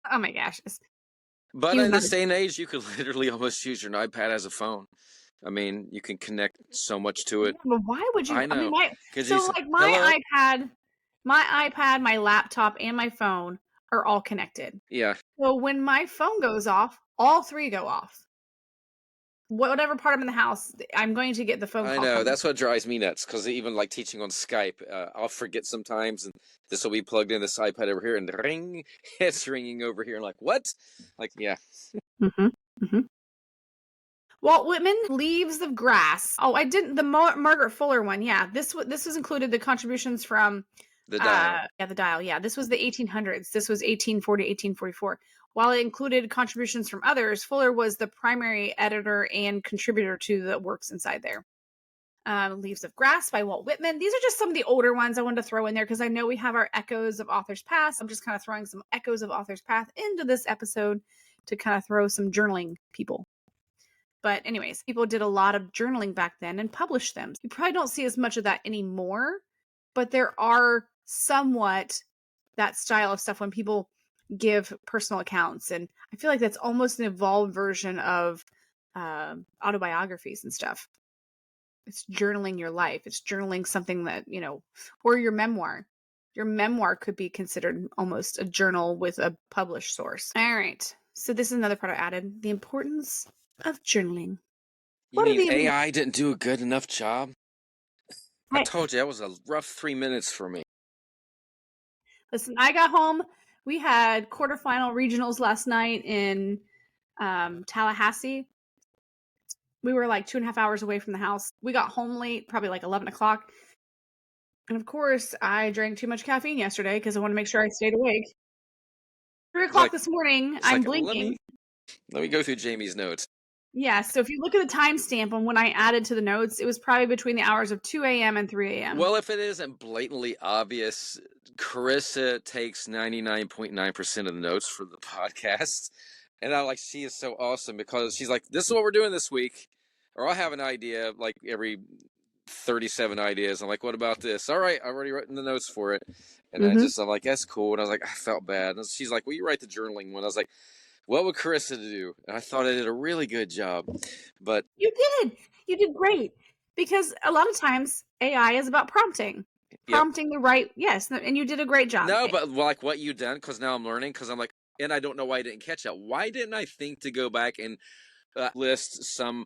Oh my gosh. But He was in not. this day and age, you could literally almost use your iPad as a phone. I mean, you can connect so much to Yeah, it. but why would you? I I mean, know. Because you so say, like hello? my iPad, my laptop, and my phone are all connected. Yeah, So when my phone goes off, all three go off. Whatever part I'm in the house, I'm going to get the phone I call know. coming. That's what drives me nuts. Because even like teaching on Skype, I'll forget sometimes, and this will be plugged in this iPad over here, and ring, it's ringing over here. And like, what? Like, yeah, Mm-hmm. Mm-hmm. Walt Whitman, Leaves of Grass. Oh, I didn't the Margaret Fuller one. Yeah, this was included the contributions from the dial. the dial. Yeah, this was the 1800s. This was 1840, 1844. While it included contributions from others, Fuller was the primary editor and contributor to the works inside there. Leaves of Grass by Walt Whitman. These are just some of the older ones I wanted to throw in there because I know we have our echoes of authors past. I'm just kind of throwing some echoes of authors past into this episode to kind of throw some journaling people. But anyways, people did a lot of journaling back then and published them. You probably don't see as much of that anymore, but there are somewhat that style of stuff when people give personal accounts. And I feel like that's almost an evolved version of autobiographies and stuff. It's journaling your life. It's journaling something that, or your memoir. Your memoir could be considered almost a journal with a published source. All right. So this is another part I added. The importance of journaling. You What are mean the AI didn't do a good enough job? I I, told you that was a rough 3 minutes for me. listen, I got home. We had quarterfinal regionals last night in Tallahassee. We were like 2.5 hours away from the house. We got home late, probably like 11 o'clock. And of course, I drank too much caffeine yesterday because I want to make sure I stayed awake. 3 It's o'clock like, this morning, it's I'm like let blinking. me go through Jamie's notes. Yeah, so if you look at the timestamp on when I added to the notes, it was probably between the hours of 2 a.m. and 3 a.m. Well, if it isn't blatantly obvious, Karisa takes 99.9% of the notes for the podcast. And she is so awesome because she's like, this is what we're doing this week. Or I'll have an idea, like every 37 ideas. I'm like, what about this? All right, I've already written the notes for it. And I'm like, that's cool. And I was like, I felt bad. And she's like, well, you write the journaling one. I was like, what would Karisa do? And I thought I did a really good job. But You did great. Because a lot of times AI is about prompting. yep. Prompting the right, yes, and you did a great job. No, but like what you done, because now I'm learning, because I'm like, and I don't know why I didn't catch that. Why didn't I think to go back and list some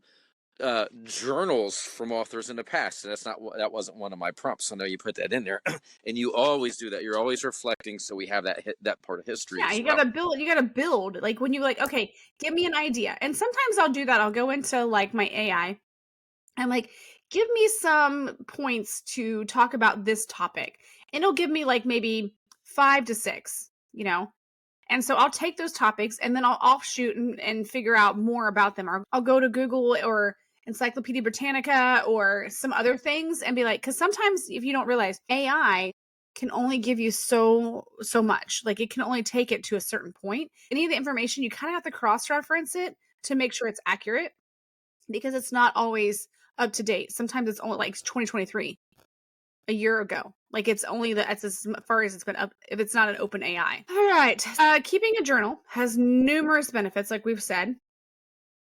journals from authors in the past? And that wasn't one of my prompts. So now you put that in there, and you always do that. You're always reflecting, so we have that part of history Yeah, as you well. gotta build. You gotta build. Like when you like, okay, give me an idea. And sometimes I'll do that. I'll go into like my AI. I'm like, give me some points to talk about this topic, and it'll give me like maybe 5 to 6. And so I'll take those topics and then I'll offshoot and figure out more about them. Or I'll go to Google or Encyclopedia Britannica or some other things and be like, because sometimes if you don't realize, AI can only give you so much. Like it can only take it to a certain point. Any of the information, you kind of have to cross-reference it to make sure it's accurate because it's not always up to date. Sometimes it's only like 2023, a year ago. Like it's only that's as far as it's been up if it's not an open AI. All right. Keeping a journal has numerous benefits, like we've said,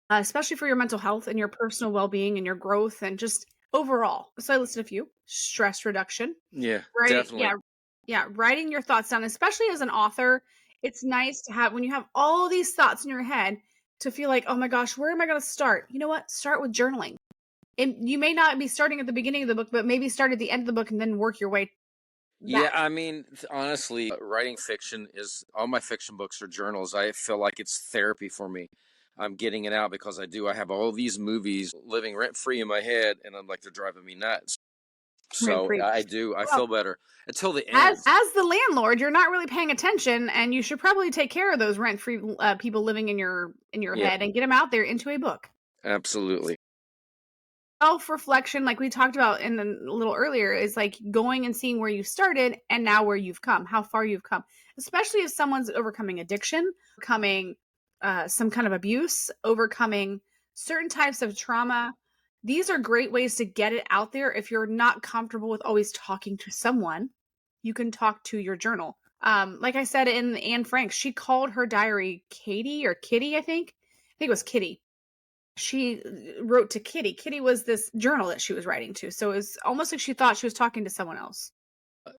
especially for your mental health and your personal well-being and your growth and just overall. So I listed a few. Stress reduction. Yeah, Writing, definitely. yeah, writing your thoughts down, especially as an author. It's nice to have when you have all these thoughts in your head to feel like, oh my gosh, where am I going to start? You know what? Start with journaling. And you may not be starting at the beginning of the book, but maybe start at the end of the book and then work your way back. Yeah, I mean, honestly, writing fiction all my fiction books are journals. I feel like it's therapy for me. I'm getting it out because I have all these movies living rent free in my head, and I'm like, they're driving me nuts. Rent So free. I Well, feel better until the end. as the landlord, you're not really paying attention, and you should probably take care of those rent free people living in your Yeah, head and get them out there into a book. absolutely. Self-reflection, like we talked about in a little earlier, is like going and seeing where you started and now where you've come, how far you've come, especially if someone's overcoming addiction, overcoming some kind of abuse, overcoming certain types of trauma. These are great ways to get it out there. If you're not comfortable with always talking to someone, you can talk to your journal. Like I said in Anne Frank, she called her diary Katie or Kitty, I think. I think it was Kitty. She wrote to Kitty. Kitty was this journal that she was writing to. So it was almost like she thought she was talking to someone else.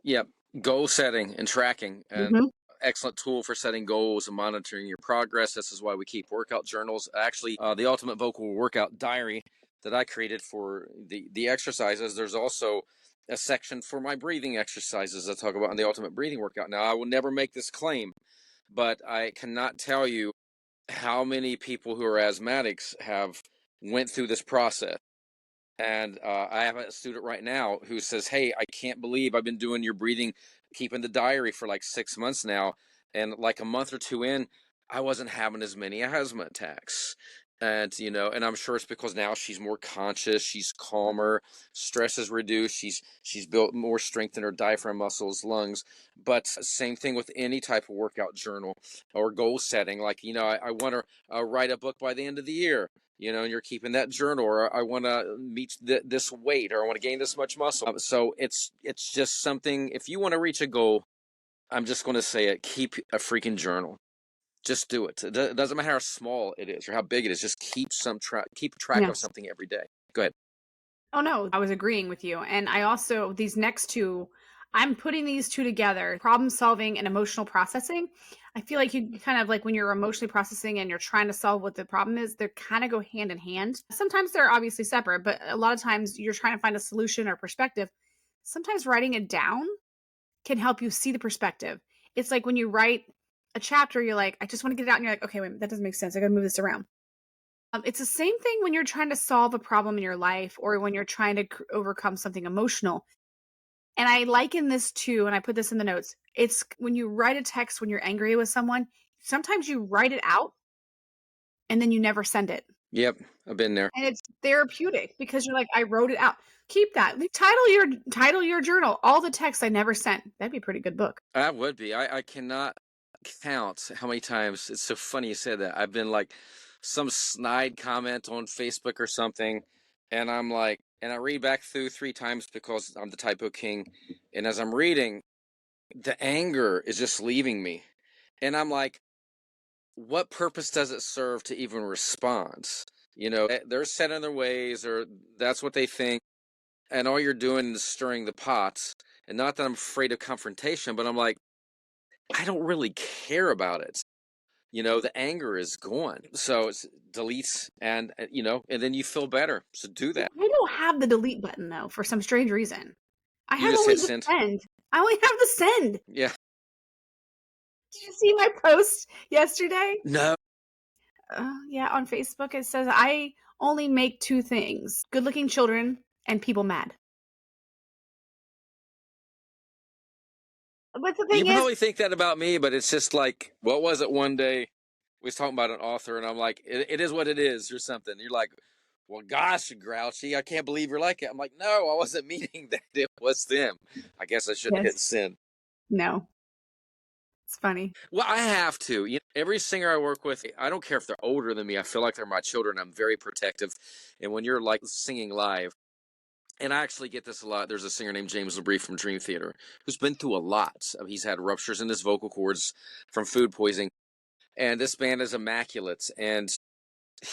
Yep. Goal setting and tracking, and Mhm. excellent tool for setting goals and monitoring your progress. This is why we keep workout journals. Actually, the Ultimate Vocal Workout Diary that I created for the exercises, there's also a section for my breathing exercises I talk about in the Ultimate Breathing Workout. Now, I will never make this claim, but I cannot tell you how many people who are asthmatics have went through this process. And I have a student right now who says, "Hey, I can't believe I've been doing your breathing, keeping the diary for like 6 months now. And like a month or two in, I wasn't having as many asthma attacks." And, and I'm sure it's because now she's more conscious, she's calmer, stress is reduced, she's built more strength in her diaphragm muscles, lungs. But same thing with any type of workout journal or goal setting. Like, I want to write a book by the end of the year, and you're keeping that journal, or I want to meet this weight, or I want to gain this much muscle. So it's just something. If you want to reach a goal, I'm just going to say it: keep a freaking journal. Just do it. It doesn't matter how small it is or how big it is. Just keep track of Yes. something every day. Go ahead. Oh, no, I was agreeing with you. And I also, these next two, I'm putting these two together, problem solving and emotional processing. I feel like you kind of like when you're emotionally processing and you're trying to solve what the problem is, they kind of go hand in hand. Sometimes they're obviously separate, but a lot of times you're trying to find a solution or perspective. Sometimes writing it down can help you see the perspective. It's like when you write a chapter, you're like, I just want to get it out. And you're like, okay, wait, that doesn't make sense. I got to move this around. It's the same thing when you're trying to solve a problem in your life or when you're trying to overcome something emotional. And I liken this to, and I put this in the notes, it's when you write a text when you're angry with someone, sometimes you write it out and then you never send it. Yep, I've been there. And it's therapeutic because you're like, I wrote it out. Keep that. Title your journal, all the texts I never sent. That'd be a pretty good book. I would be. I cannot count how many times. It's so funny you said that. I've been like some snide comment on Facebook or something, and I'm like, and I read back through 3 times because I'm the typo king. And as I'm reading, the anger is just leaving me. And I'm like, what purpose does it serve to even respond? They're set in their ways, or that's what they think. And all you're doing is stirring the pot. And not that I'm afraid of confrontation, but I'm like, I don't really care about it. The anger is gone. So it's deletes, and then you feel better. So do that. I don't have the delete button though, for some strange reason. I You have just only hit the send. send. I only have the send. Yeah. Did you see my post yesterday? No. Yeah, on Facebook it says I only make two things: good-looking children and people mad. But the You thing is, probably think that about me, but it's just like, what was it one day? We was talking about an author, and I'm like, it is what it is, or something. You're like, well, gosh, Grouchy, I can't believe you're like it. I'm like, no, I wasn't meaning that. It was them. I guess I should have hit yes, send. no, it's funny. Well, I have to. Every singer I work with, I don't care if they're older than me. I feel like they're my children. I'm very protective. And when you're like singing live, and I actually get this a lot. There's a singer named James LaBrie from Dream Theater who's been through a lot. He's had ruptures in his vocal cords from food poisoning. And this band is immaculate. And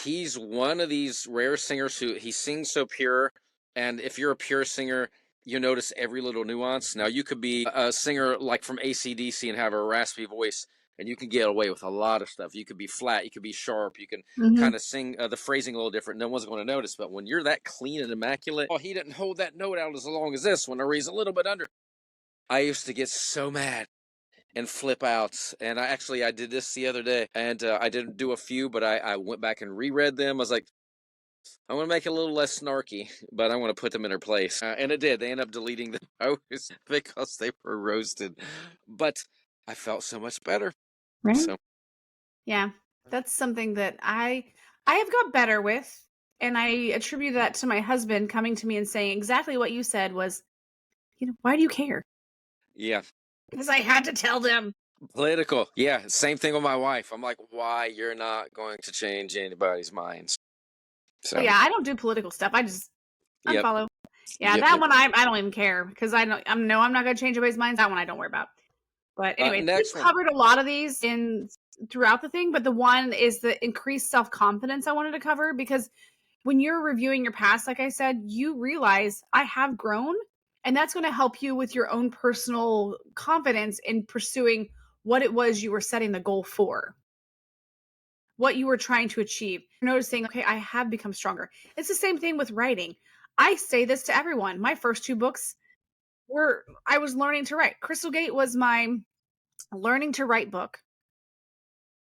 he's one of these rare singers who he sings so pure. And if you're a pure singer, you notice every little nuance. Now, you could be a singer like from AC/DC and have a raspy voice, and you can get away with a lot of stuff. You could be flat, you could be sharp, you can Hmm. kind of sing the phrasing a little different. No one's going to notice. But when you're that clean and immaculate, oh, he didn't hold that note out as long as this one, or he's a little bit under. I used to get so mad and flip out. And I did this the other day, and I didn't do a few, but I went back and reread them. I was like, I want to make it a little less snarky, but I want to put them in their place. And it did. They ended up deleting the post because they were roasted. But I felt so much better. Right? So, Yeah, that's something that I have got better with, and I attribute that to my husband coming to me and saying exactly what you said was, why do you care? yeah. Because I had to tell them. Political. Yeah. Same thing with my wife. I'm like, why? You're not going to change anybody's minds. But So, yeah, I don't do political stuff. I just yep. unfollow. Yeah, Yep. that Yep. one I don't even care because I know I'm not going to change anybody's minds. That one I don't worry about. But anyway, we've Next one. covered a lot of these throughout the thing, but the one is the increased self-confidence I wanted to cover, because when you're reviewing your past, like I said, you realize I have grown, and that's going to help you with your own personal confidence in pursuing what it was you were setting the goal for, what you were trying to achieve. Noticing, okay, I have become stronger. It's the same thing with writing. I say this to everyone. My first two books I was learning to write. Crystal Gate was my learning to write book.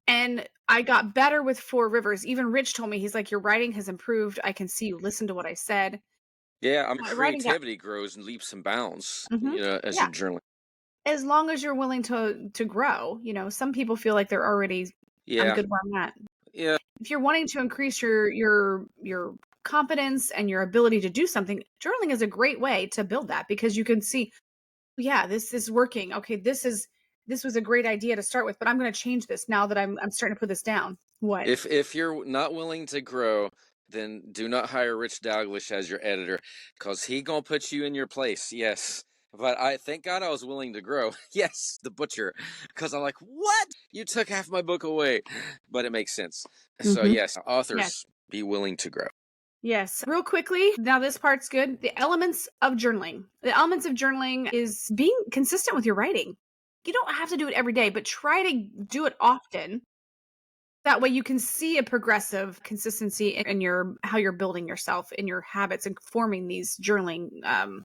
And I got better with Four Rivers. Even Rich told me, he's like, your writing has improved. I can see you listen to what I said. Yeah, I mean, My writing got creativity grows in leaps and bounds, Mhm. as Yeah. you're journaling. As long as you're willing to grow. Some people feel like they're already, I'm Yeah, good where I'm at. yeah. If you're wanting to increase your confidence and your ability to do something, journaling is a great way to build that, because you can see, yeah, this is working. Okay, this was a great idea to start with, but I'm going to change this now that I'm starting to put this down. What? If you're not willing to grow, then do not hire Rich Dalglish as your editor, because he gonna put you in your place. Yes. But I thank God I was willing to grow. Yes, the butcher, because I'm like, what? You took half my book away, but it makes sense. So Mhm. yes, Yes. authors, be willing to grow. Yes. Real quickly, now this part's good. The elements of journaling. The elements of journaling is being consistent with your writing. You don't have to do it every day, but try to do it often. That way you can see a progressive consistency in your how you're building yourself, in your habits, and forming these journaling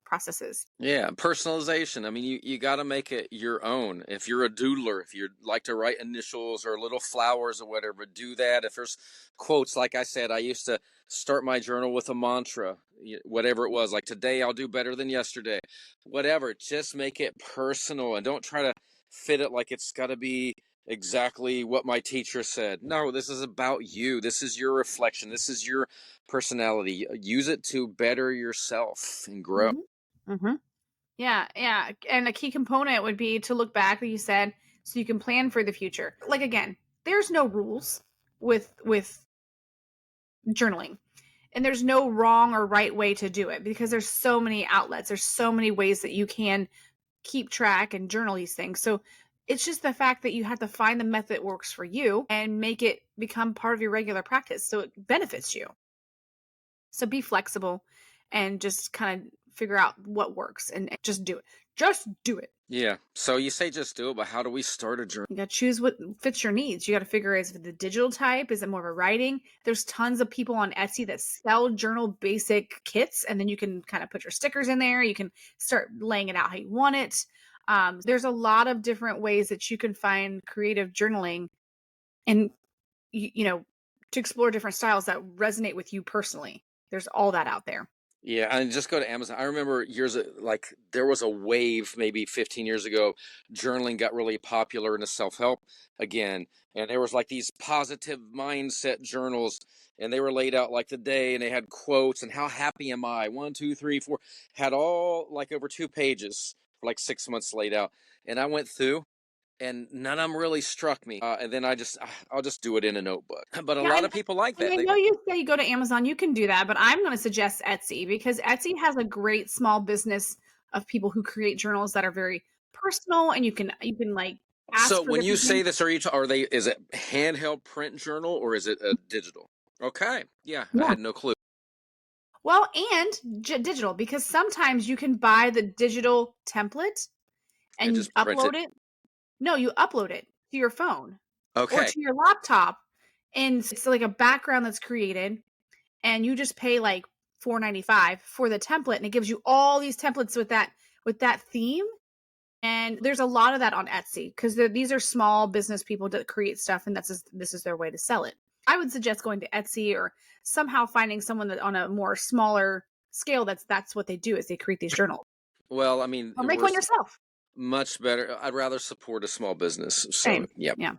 processes. Yeah, personalization. I mean, you got to make it your own. If you're a doodler, if you like to write initials or little flowers or whatever, do that. If there's quotes, like I said, I used to start my journal with a mantra, whatever it was, like today I'll do better than yesterday, whatever. Just make it personal and don't try to fit it like it's got to be exactly what my teacher said. No, this is about you. This is your reflection. This is your personality. Use it to better yourself and grow. Mm-hmm. Mm-hmm. Yeah, yeah. And a key component would be to look back, like you said, so you can plan for the future. Like again, there's no rules with journaling. And there's no wrong or right way to do it, because there's so many outlets. There's so many ways that you can keep track and journal these things. So it's just the fact that you have to find the method that works for you and make it become part of your regular practice so it benefits you. So be flexible and just kind of figure out what works and just do it. Just do it. Yeah. So you say just do it, but how do we start a journal? You got to choose what fits your needs. You got to figure, is it the digital type? Is it more of a writing? There's tons of people on Etsy that sell journal basic kits, and then you can kind of put your stickers in there. You can start laying it out how you want it. There's a lot of different ways that you can find creative journaling, and to explore different styles that resonate with you personally. There's all that out there. Yeah, and just go to Amazon. I remember like there was a wave maybe 15 years ago. Journaling got really popular into self-help again, and there was like these positive mindset journals, and they were laid out like the day, and they had quotes and how happy am I? 1, 2, 3, 4, had all like over 2 pages for like 6 months laid out, and I went through. And none of them really struck me. And then I'll just do it in a notebook. But a Yeah, lot and of people like and that. I know you say you go to Amazon, you can do that, but I'm going to suggest Etsy, because Etsy has a great small business of people who create journals that are very personal, and you can like So ask for when you different things. say this, is it handheld print journal or is it a digital? Okay. Yeah, I Yeah. had no clue. Well, and digital, because sometimes you can buy the digital template And and just print it. upload it. No, you upload it to your phone or Okay. to your laptop, and it's like a background that's created, and you just pay like $4.95 for the template, and it gives you all these templates with that theme. And there's a lot of that on Etsy, because these are small business people that create stuff, and this is their way to sell it. I would suggest going to Etsy, or somehow finding someone that on a more smaller scale that's what they do, is they create these journals, Well, I mean, or make one yourself. much better. I'd rather support a small business. So, Same. yeah. Yeah.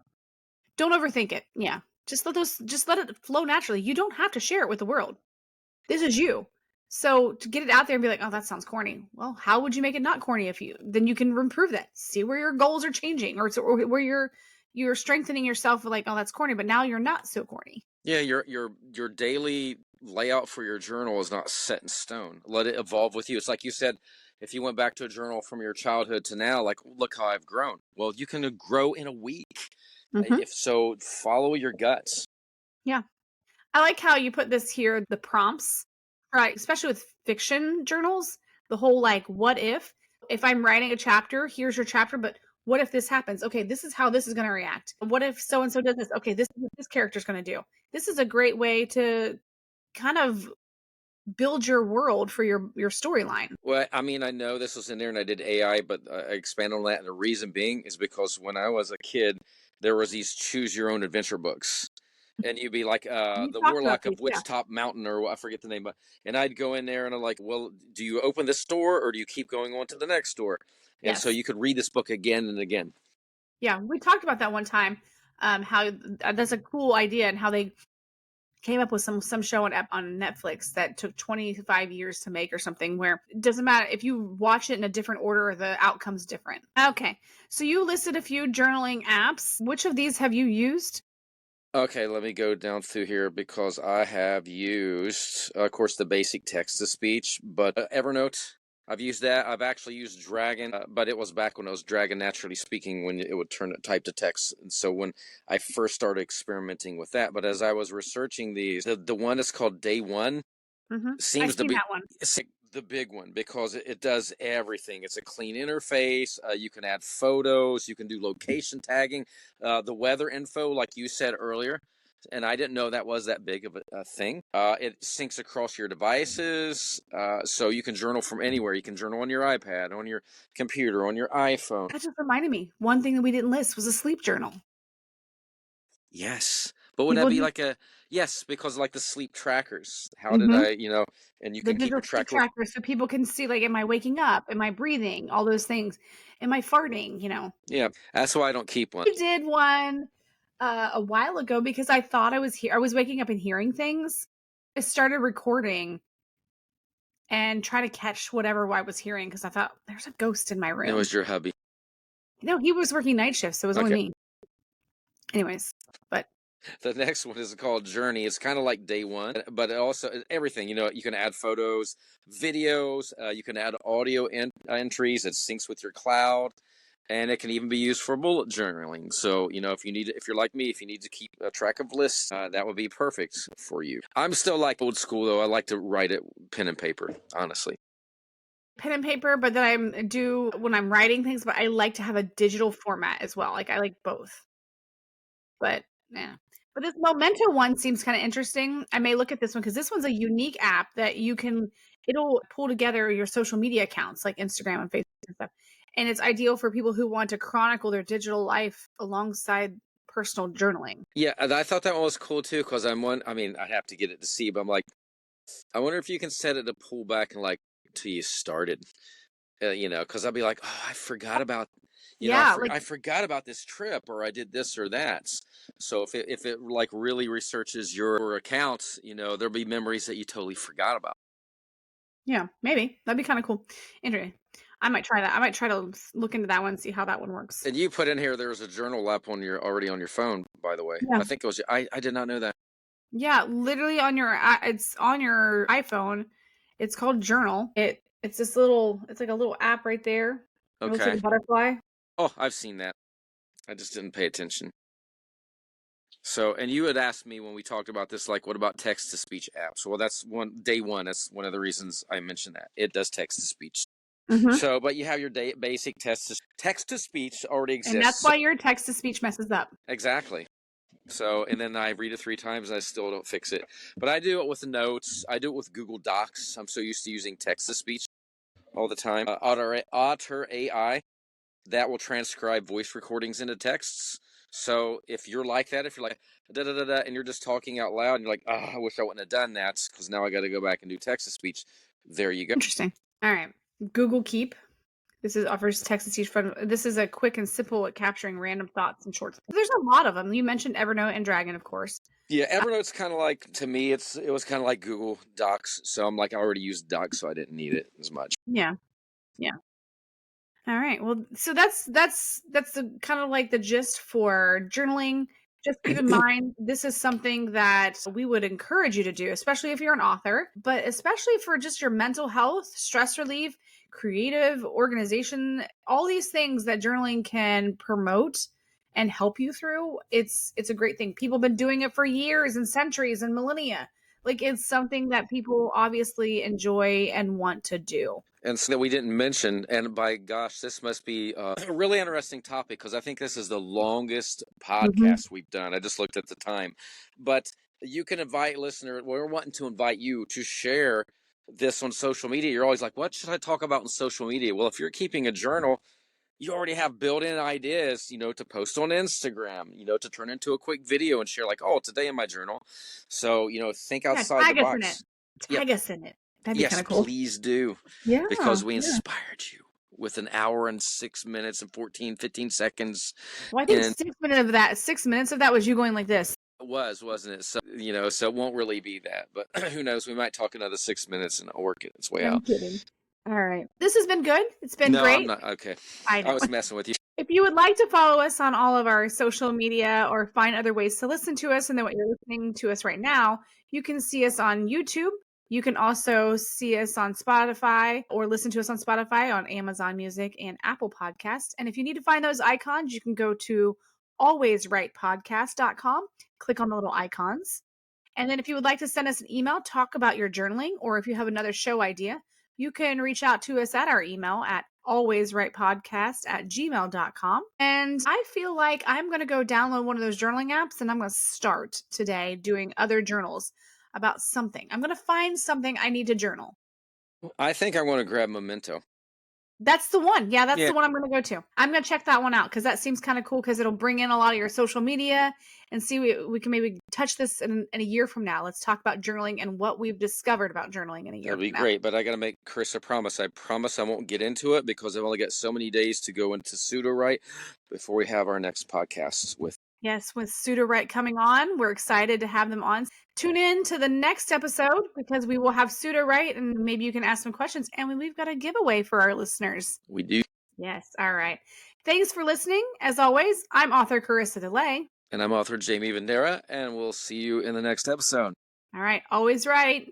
Don't overthink it. Yeah. Just let it flow naturally. You don't have to share it with the world. This is you. So to get it out there and be like, oh, that sounds corny. Well, how would you make it not corny? Then you can improve that. See where your goals are changing, or where you're strengthening yourself. Like, oh, that's corny, but now you're not so corny. Yeah, your daily layout for your journal is not set in stone. Let it evolve with you. It's like you said, if you went back to a journal from your childhood to now, like, look how I've grown. Well, you can grow in a week. Hmm. If so, follow your guts. Yeah. I like how you put this here, the prompts, right? Especially with fiction journals, the whole like, what if I'm writing a chapter, here's your chapter, but what if this happens? Okay, this is how this is going to react. What if so and so does this? Okay, this is what this character's going to do. This is a great way to kind of build your world for your storyline. Well, I mean, I know this was in there and I did AI, but I expand on that. And the reason being is because when I was a kid, there was these choose your own adventure books. And you'd be like You the talked about warlock these, of which yeah. top mountain, or I forget the name, but and I'd go in there and I'm like, well, do you open this door or do you keep going on to the next door? And so Yes. you could read this book again and again. Yeah, we talked about that one time. How that's a cool idea and how they came up with some show on Netflix that took 25 years to make or something where it doesn't matter if you watch it in a different order, the outcome's different. Okay. So you listed a few journaling apps. Which of these have you used? Okay, let me go down through here because I have used, of course, the basic text to speech, but Evernote, I've used that. I've actually used Dragon, but it was back when I was Dragon Naturally Speaking when it would turn it type to text. And so when I first started experimenting with that, but as I was researching these, the one that's called Day One I've seems to seen be that one. it's like the big one because it does everything. It's a clean interface. You can add photos. You can do location tagging, the weather info, like you said earlier. And I didn't know that was that big of a thing. It syncs across your devices, so you can journal from anywhere. You can journal on your iPad, on your computer, on your iPhone. That just reminded me. One thing that we didn't list was a sleep journal. Yes, but would that People be do like a yes? Because like the sleep trackers. How did mhm, I, and you the can keep digital your sleep track. tracker so people can see like, am I waking up? Am I breathing? All those things. Am I farting? Yeah, that's why I don't keep one. I did one a while ago because I thought I was waking up and hearing things. I started recording and try to catch whatever I was hearing because I thought there's a ghost in my It room. was your hubby. No, he was working night shifts, so it was only Okay. me. Anyways, but The next one is called Journey. It's kind of like Day One, but it also everything. You can add photos, videos. You can add audio entries. It syncs with your cloud, and it can even be used for bullet journaling. So if you're like me, if you need to keep a track of lists, that would be perfect for you. I'm still like old school though. I like to write it pen and paper, honestly. pen and paper, but then I do when I'm writing things, but I like to have a digital format as well. Like I like both. But yeah. But this Memento one seems kind of interesting. I may look at this one because this one's a unique app that it'll pull together your social media accounts like Instagram and Facebook and stuff. And it's ideal for people who want to chronicle their digital life alongside personal journaling. Yeah, and I thought that one was cool too because I'm one. I mean, I'd have to get it to see, but I'm like, I wonder if you can set it to pull back and like till you started. Because I'll be like, oh, I forgot about, Yeah, like I forgot about this trip, or I did this or that. So if it like really researches your account, there'll be memories that you totally forgot about. yeah, maybe. That'd be kind of cool. Interesting. I might try that. I might try to look into that one, see how that one works. And you put in here there's a journal app already on your phone, by the way. Yeah. I think it was I did not know that. Yeah, literally on it's on your iPhone. It's called Journal. It's like a little app right there. It looks like Okay. a butterfly. Oh, I've seen that. I just didn't pay attention. So, and you had asked me when we talked about this, like, what about text to speech apps? Well, that's day one. That's one of the reasons I mentioned that it does text to speech. Mhm. So, but you have your basic text to speech already And that's exists. why your text to speech messes up. Exactly. So, and then I read it 3 times and I still don't fix it. But I do it with the notes. I do it with Google Docs. I'm so used to using text to speech all the time. Otter AI, that will transcribe voice recordings into texts. So if you're like that, if you're like da da da da, and you're just talking out loud, and you're like, oh, I wish I wouldn't have done that because now I got to go back and do text to speech. There you go. Interesting. All right. Google Keep. This is offers text to speech fun. This is a quick and simple at capturing random thoughts and short. There's a lot of them. You mentioned Evernote and Dragon, of course. Yeah, Evernote's kind of like, to me, it was kind of like Google Docs. So I'm like, I already used Docs, so I didn't need it as much. Yeah. Yeah. All right. Well, so that's the kind of like the gist for journaling. Just keep in mind this is something that we would encourage you to do, especially if you're an author, but especially for just your mental health, stress relief, creative organization, all these things that journaling can promote and help you through. It's a great thing. People have been doing it for years and centuries and millennia. Like, it's something that people obviously enjoy and want to do. And something that we didn't mention, and by gosh, this must be a really interesting topic, because I think this is the longest podcast we've done. I just looked at the time. But you can invite listeners, we're wanting to invite you to share this on social media. You're always like, what should I talk about on social media? Well, if you're keeping a journal, you already have built-in ideas, to post on Instagram, to turn into a quick video and share, like, oh, today in my journal. So, think Yeah, outside the tag us in it. box. Yep. Tag us in it. That'd be Yes, kind of cool. please do. Yeah. Because we inspired you with an hour and 6 minutes and 15 seconds. Well, I think 6 minutes of that was you going like this. It was, wasn't it? So, so it won't really be that. But who knows? We might talk another 6 minutes and it'll work its way out. I'm kidding. All right. This has been good. It's been No, great. I'm not. Okay. I know. I was messing with you. If you would like to follow us on all of our social media or find other ways to listen to us, and then what you're listening to us right now, you can see us on YouTube. You can also see us on Spotify or listen to us on Spotify, on Amazon Music and Apple Podcasts. And if you need to find those icons, you can go to alwayswritepodcast.com, click on the little icons. And then if you would like to send us an email, talk about your journaling, or if you have another show idea, you can reach out to us at our email at alwayswritepodcast@gmail.com. And I feel like I'm going to go download one of those journaling apps, and I'm going to start today doing other journals about something. I'm going to find something I need to journal. I think I want to grab Memento. That's the one. Yeah, that's the one I'm going to go to. I'm going to check that one out because that seems kind of cool, because it'll bring in a lot of your social media, and see we can maybe touch this in a year from now. Let's talk about journaling and what we've discovered about journaling in a year from now. That'd be great, but I got to make Chris a promise. I promise I won't get into it, because I've only got so many days to go into pseudo-write before we have our next podcast with. Yes, with pseudo-write coming on. We're excited to have them on. Tune in to the next episode, because we will have pseudo-write, and maybe you can ask some questions. And we've got a giveaway for our listeners. We do. Yes. All right. Thanks for listening. As always, I'm author Karisa DeLay. And I'm author Jaime Vendera, and we'll see you in the next episode. All right. Always right.